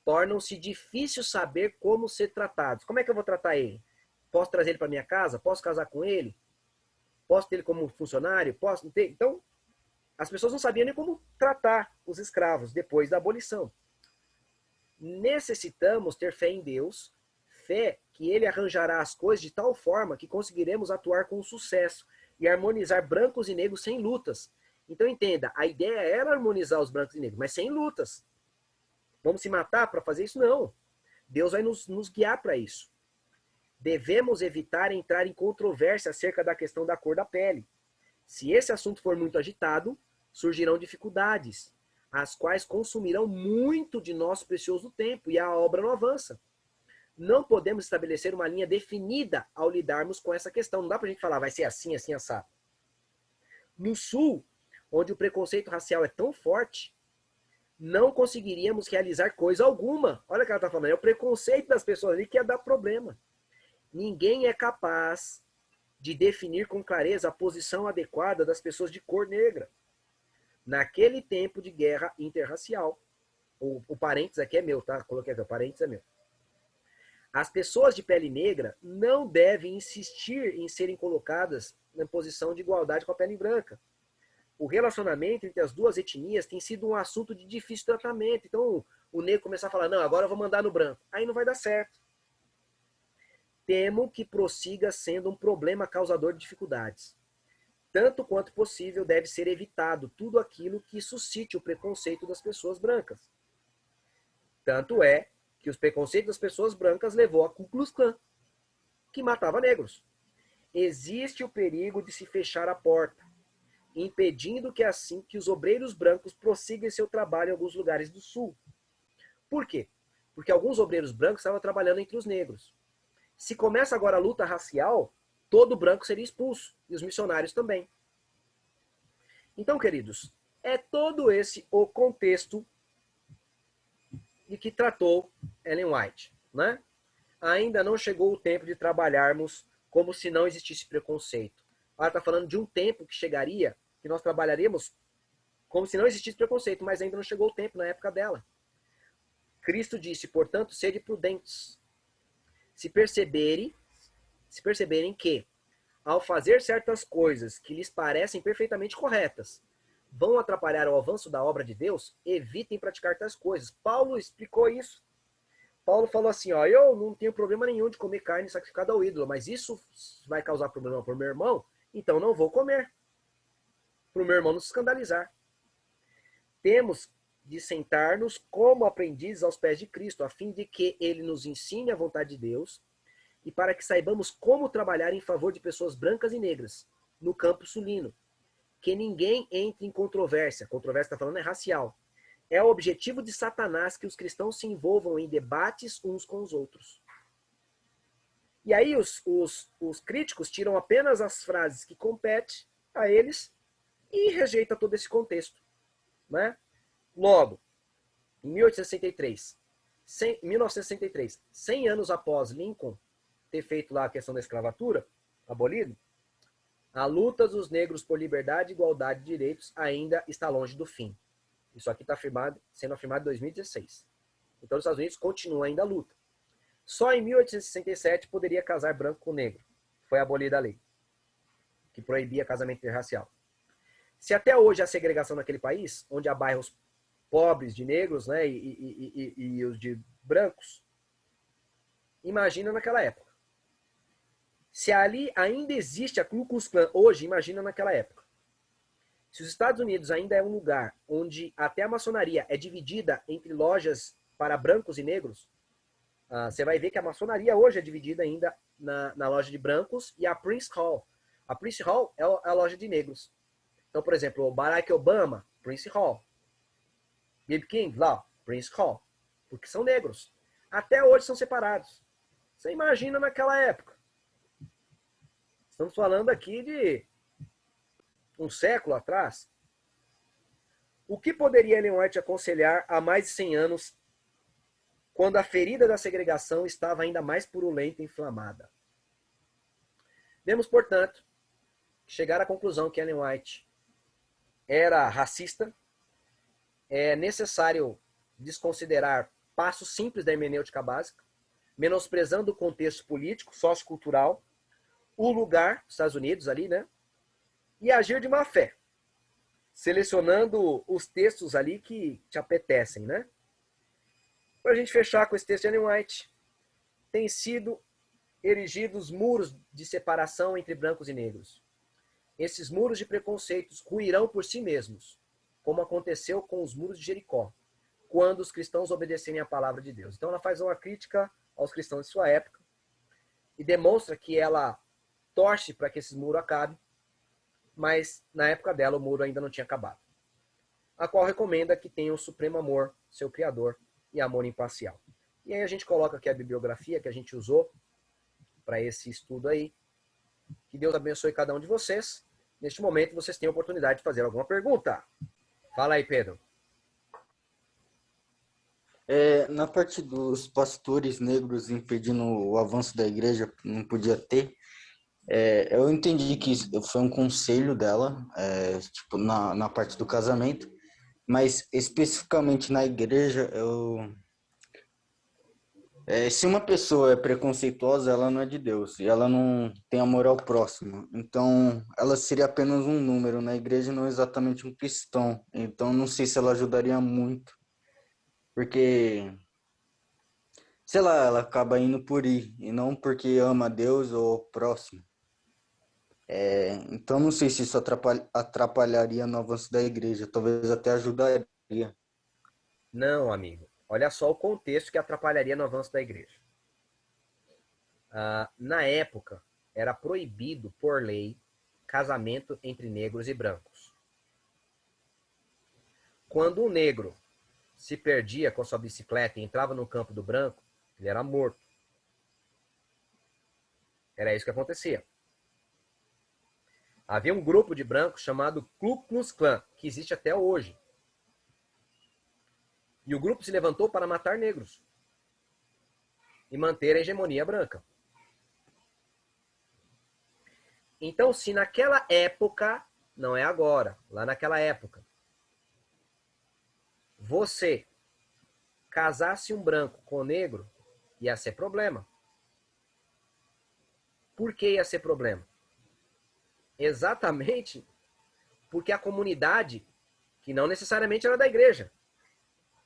tornam-se difícil saber como ser tratados. Como é que eu vou tratar ele? Posso trazer ele para minha casa? Posso casar com ele? Posso ter ele como funcionário? Posso ter? Então, as pessoas não sabiam nem como tratar os escravos depois da abolição. necessitamos ter fé em Deus, fé que ele arranjará as coisas de tal forma que conseguiremos atuar com sucesso e harmonizar brancos e negros sem lutas. Então entenda, a ideia era harmonizar os brancos e negros, mas sem lutas. Vamos se matar para fazer isso? Não. Deus vai nos guiar para isso. Devemos evitar entrar em controvérsia acerca da questão da cor da pele. Se esse assunto for muito agitado, surgirão dificuldades, as quais consumirão muito de nosso precioso tempo e a obra não avança. Não podemos estabelecer uma linha definida ao lidarmos com essa questão. Não dá pra gente falar, vai ser assim, assim, assado. No Sul, onde o preconceito racial é tão forte, não conseguiríamos realizar coisa alguma. Olha o que ela está falando, é o preconceito das pessoas ali que ia dar problema. Ninguém é capaz de definir com clareza a posição adequada das pessoas de cor negra naquele tempo de guerra interracial. O parênteses aqui é meu, tá? Coloquei aqui, o parênteses é meu. As pessoas de pele negra não devem insistir em serem colocadas na posição de igualdade com a pele branca. O relacionamento entre as duas etnias tem sido um assunto de difícil tratamento. Então, o negro começar a falar, não, agora eu vou mandar no branco. Aí não vai dar certo. Temo que prossiga sendo um problema causador de dificuldades. Tanto quanto possível, deve ser evitado tudo aquilo que suscite o preconceito das pessoas brancas. Tanto é que os preconceitos das pessoas brancas levou a Ku Klux Klan, que matava negros. Existe o perigo de se fechar a porta, impedindo que assim que os obreiros brancos prossigam seu trabalho em alguns lugares do Sul. Por quê? Porque alguns obreiros brancos estavam trabalhando entre os negros. Se começa agora a luta racial, todo branco seria expulso, e os missionários também. Então, queridos, é todo esse o contexto de que tratou Ellen White, né? Ainda não chegou o tempo de trabalharmos como se não existisse preconceito. Ela está falando de um tempo que chegaria, que nós trabalharíamos como se não existisse preconceito, mas ainda não chegou o tempo na época dela. Cristo disse, portanto, sede prudentes. Se perceberem que, ao fazer certas coisas que lhes parecem perfeitamente corretas, vão atrapalhar o avanço da obra de Deus, evitem praticar tais coisas. Paulo explicou isso. Paulo falou assim, ó, eu não tenho problema nenhum de comer carne sacrificada ao ídolo, mas isso vai causar problema para o meu irmão, então não vou comer. Para o meu irmão não se escandalizar. Temos de sentar-nos como aprendizes aos pés de Cristo, a fim de que ele nos ensine a vontade de Deus e para que saibamos como trabalhar em favor de pessoas brancas e negras no campo sulino. Que ninguém entre em controvérsia. Controvérsia está falando é racial. É o objetivo de Satanás que os cristãos se envolvam em debates uns com os outros. E aí os críticos tiram apenas as frases que competem a eles e rejeitam todo esse contexto. Né? Logo, em 1963, 100 anos após Lincoln ter feito lá a questão da escravatura, abolido, a luta dos negros por liberdade, igualdade e direitos ainda está longe do fim. Isso aqui está sendo afirmado em 2016. Então, os Estados Unidos continuam ainda a luta. Só em 1867 poderia casar branco com negro. Foi abolida a lei, que proibia casamento interracial. Se até hoje há segregação naquele país, onde há bairros pobres de negros, né, e os de brancos, imagina naquela época. Se ali ainda existe a Ku Klux Klan hoje, imagina naquela época. Se os Estados Unidos ainda é um lugar onde até a maçonaria é dividida entre lojas para brancos e negros, você vai ver que a maçonaria hoje é dividida ainda na loja de brancos e a Prince Hall. A Prince Hall é a loja de negros. Então, por exemplo, o Barack Obama, Prince Hall. B.B. King, lá, Prince Hall. Porque são negros. Até hoje são separados. Você imagina naquela época. Estamos falando aqui de um século atrás. O que poderia Ellen White aconselhar há mais de 100 anos, quando a ferida da segregação estava ainda mais purulenta e inflamada? Devemos, portanto, chegar à conclusão que Ellen White era racista. É necessário desconsiderar passos simples da hermenêutica básica, menosprezando o contexto político, sociocultural, o lugar, Estados Unidos ali, né? E agir de má fé, selecionando os textos ali que te apetecem, né? para a gente fechar com esse texto de Ellen White, tem sido erigidos muros de separação entre brancos e negros. Esses muros de preconceitos ruirão por si mesmos, como aconteceu com os muros de Jericó, quando os cristãos obedecerem à palavra de Deus. Então ela faz uma crítica aos cristãos de sua época e demonstra que ela torce para que esse muro acabe, mas na época dela o muro ainda não tinha acabado. A qual recomenda que tenha o supremo amor, seu Criador, e amor imparcial. E aí a gente coloca aqui a bibliografia que a gente usou para esse estudo aí. Que Deus abençoe cada um de vocês. Neste momento vocês têm a oportunidade de fazer alguma pergunta. Fala aí, Pedro. Na parte dos pastores negros impedindo o avanço da igreja, não podia ter, eu entendi que foi um conselho dela, tipo, na parte do casamento, mas especificamente na igreja, se uma pessoa é preconceituosa, ela não é de Deus, e ela não tem amor ao próximo. Então, ela seria apenas um número na igreja, não exatamente um cristão. Então, não sei se ela ajudaria muito, porque, sei lá, ela acaba indo por ir, e não porque ama a Deus ou o próximo. Então, não sei se isso atrapalharia no avanço da igreja, talvez até ajudaria. Não, amigo. Olha só o contexto que atrapalharia no avanço da igreja. Na época, era proibido, por lei, casamento entre negros e brancos. Quando um negro se perdia com a sua bicicleta e entrava no campo do branco, ele era morto. Era isso que acontecia. Havia um grupo de brancos chamado Ku Klux Klan, que existe até hoje. E o grupo se levantou para matar negros e manter a hegemonia branca. Então, se naquela época, não é agora, lá naquela época, você casasse um branco com um negro, ia ser problema. Por que ia ser problema? Exatamente porque a comunidade, que não necessariamente era da igreja,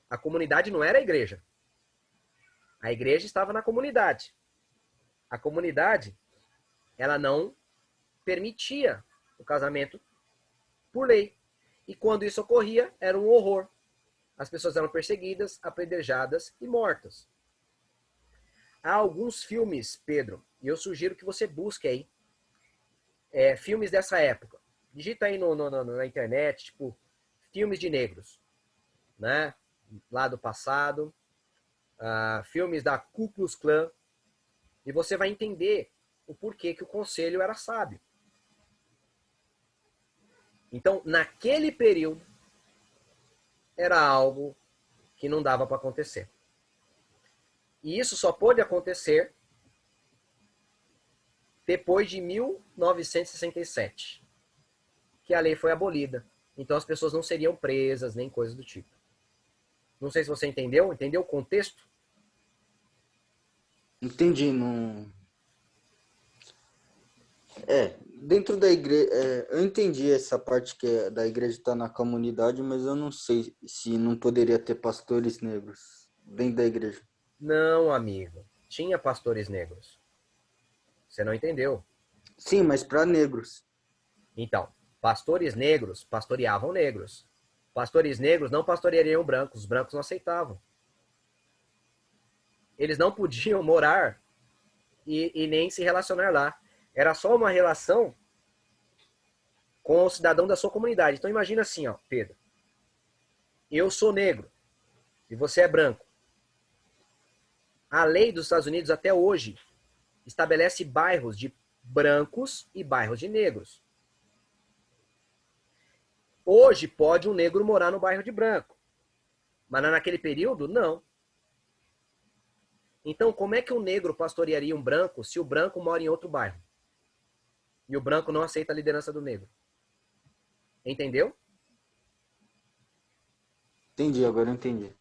a comunidade não era a igreja. A igreja estava na comunidade. A comunidade, ela não permitia o casamento por lei. E quando isso ocorria, era um horror. As pessoas eram perseguidas, apedrejadas e mortas. Há alguns filmes, Pedro, e eu sugiro que você busque aí filmes dessa época. Digita aí na internet, tipo, filmes de negros, né? Lá do passado, filmes da Ku Klux Klan, e você vai entender o porquê que o conselho era sábio. Então, naquele período, era algo que não dava para acontecer. E isso só pôde acontecer depois de 1967, que a lei foi abolida. Então as pessoas não seriam presas, nem coisas do tipo. Não sei se você entendeu. Entendeu o contexto? Entendi, não... Dentro da igreja, eu entendi essa parte que da igreja está na comunidade, mas eu não sei se não poderia ter pastores negros dentro da igreja. Não, amigo. Tinha pastores negros. Você não entendeu. Sim, mas para negros. Então, pastores negros pastoreavam negros. Pastores negros não pastoreariam brancos. Os brancos não aceitavam. Eles não podiam morar e nem se relacionar lá. Era só uma relação com o cidadão da sua comunidade. Então imagina assim, ó, Pedro. Eu sou negro e você é branco. A lei dos Estados Unidos até hoje estabelece bairros de brancos e bairros de negros. Hoje pode um negro morar no bairro de branco, mas naquele período, não. Então, como é que um negro pastorearia um branco se o branco mora em outro bairro? E o branco não aceita a liderança do negro? Entendeu? Entendi, agora eu entendi.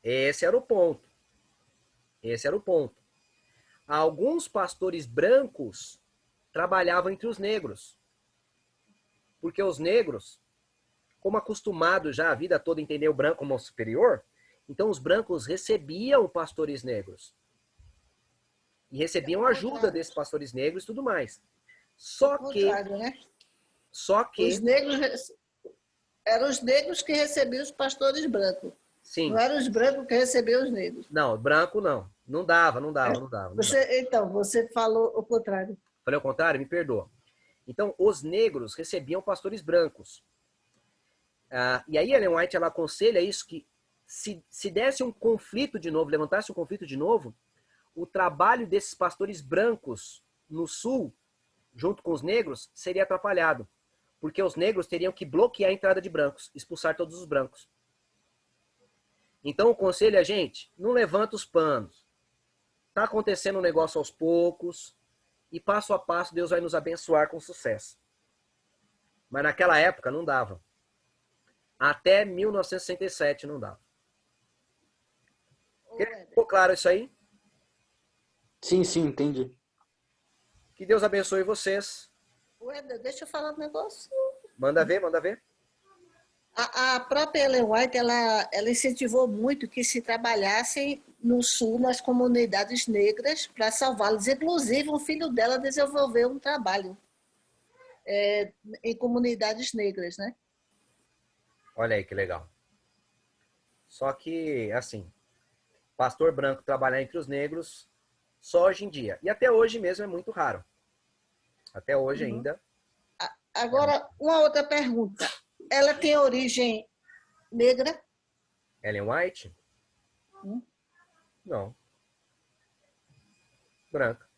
Esse era o ponto. Esse era o ponto. Alguns pastores brancos trabalhavam entre os negros. Porque os negros, como acostumados já a vida toda a entender o branco como superior, Então os brancos recebiam pastores negros. E recebiam ajuda desses pastores negros e tudo mais. Só que... Né? Só que... Os negros... Eram os negros que recebiam os pastores brancos. Sim. Não eram os brancos que recebiam os negros. Não, branco não. Não dava. Então, você falou o contrário. Falei o contrário? Me perdoa. Então, os negros recebiam pastores brancos. E aí, Ellen White, ela aconselha isso, que se desse um conflito de novo, levantasse um conflito de novo, o trabalho desses pastores brancos no sul, junto com os negros, seria atrapalhado. Porque os negros teriam que bloquear a entrada de brancos, expulsar todos os brancos. Então, o conselho é, gente, não levanta os panos. Está acontecendo um negócio aos poucos, e passo a passo Deus vai nos abençoar com sucesso. Mas naquela época não dava. Até 1967 não dava. Ficou claro isso aí? Sim, entendi. Que Deus abençoe vocês. Wender, deixa eu falar um negócio. Manda ver. A própria Ellen White, ela incentivou muito que se trabalhassem no Sul, nas comunidades negras, para salvá-las. Inclusive, um filho dela desenvolveu um trabalho em comunidades negras, né? Olha aí que legal. Só que, assim, pastor branco trabalhar entre os negros só hoje em dia. E até hoje mesmo é muito raro. Até hoje ainda. Agora, uma outra pergunta. Ela tem origem negra? Ellen White? Não. Branca.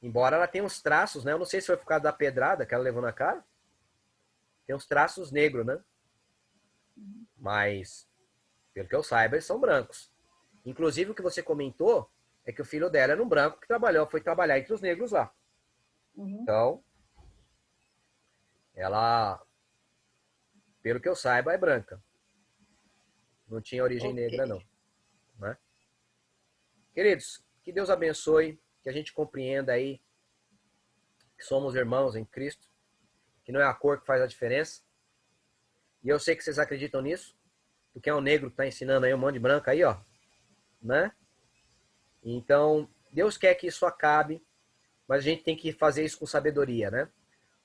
Embora ela tenha uns traços, né? Eu não sei se foi por causa da pedrada que ela levou na cara. Tem uns traços negros, né? Mas, pelo que eu saiba, eles são brancos. Inclusive, o que você comentou é que o filho dela era um branco que foi trabalhar entre os negros lá. Então, ela, pelo que eu saiba, é branca. Não tinha origem negra, não. Né? Queridos, que Deus abençoe, que a gente compreenda aí que somos irmãos em Cristo, que não é a cor que faz a diferença. E eu sei que vocês acreditam nisso, porque é um negro que está ensinando aí um monte de branco aí, ó. Né? Então, Deus quer que isso acabe, mas a gente tem que fazer isso com sabedoria, né?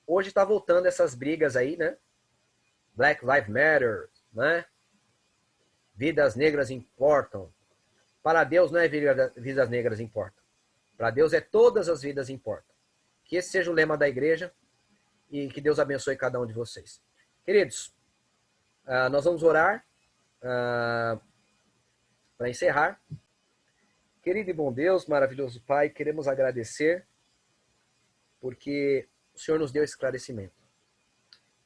Hoje está voltando essas brigas aí, né? Black Lives Matter, né? Vidas negras importam. Para Deus não é vidas negras importam. Para Deus é todas as vidas importam. Que esse seja o lema da igreja e que Deus abençoe cada um de vocês. Queridos, nós vamos orar para encerrar. Querido e bom Deus, maravilhoso Pai, queremos agradecer porque o Senhor nos deu esclarecimento.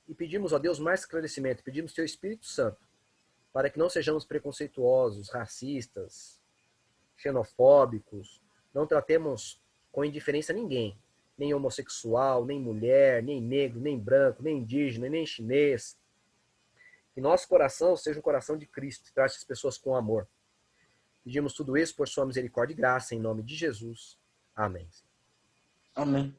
E pedimos a Deus mais esclarecimento, pedimos Teu Espírito Santo, para que não sejamos preconceituosos, racistas, xenofóbicos, não tratemos com indiferença ninguém, nem homossexual, nem mulher, nem negro, nem branco, nem indígena, nem chinês. Que nosso coração seja um coração de Cristo, que trate as pessoas com amor. Pedimos tudo isso por sua misericórdia e graça, em nome de Jesus. Amém. Amém.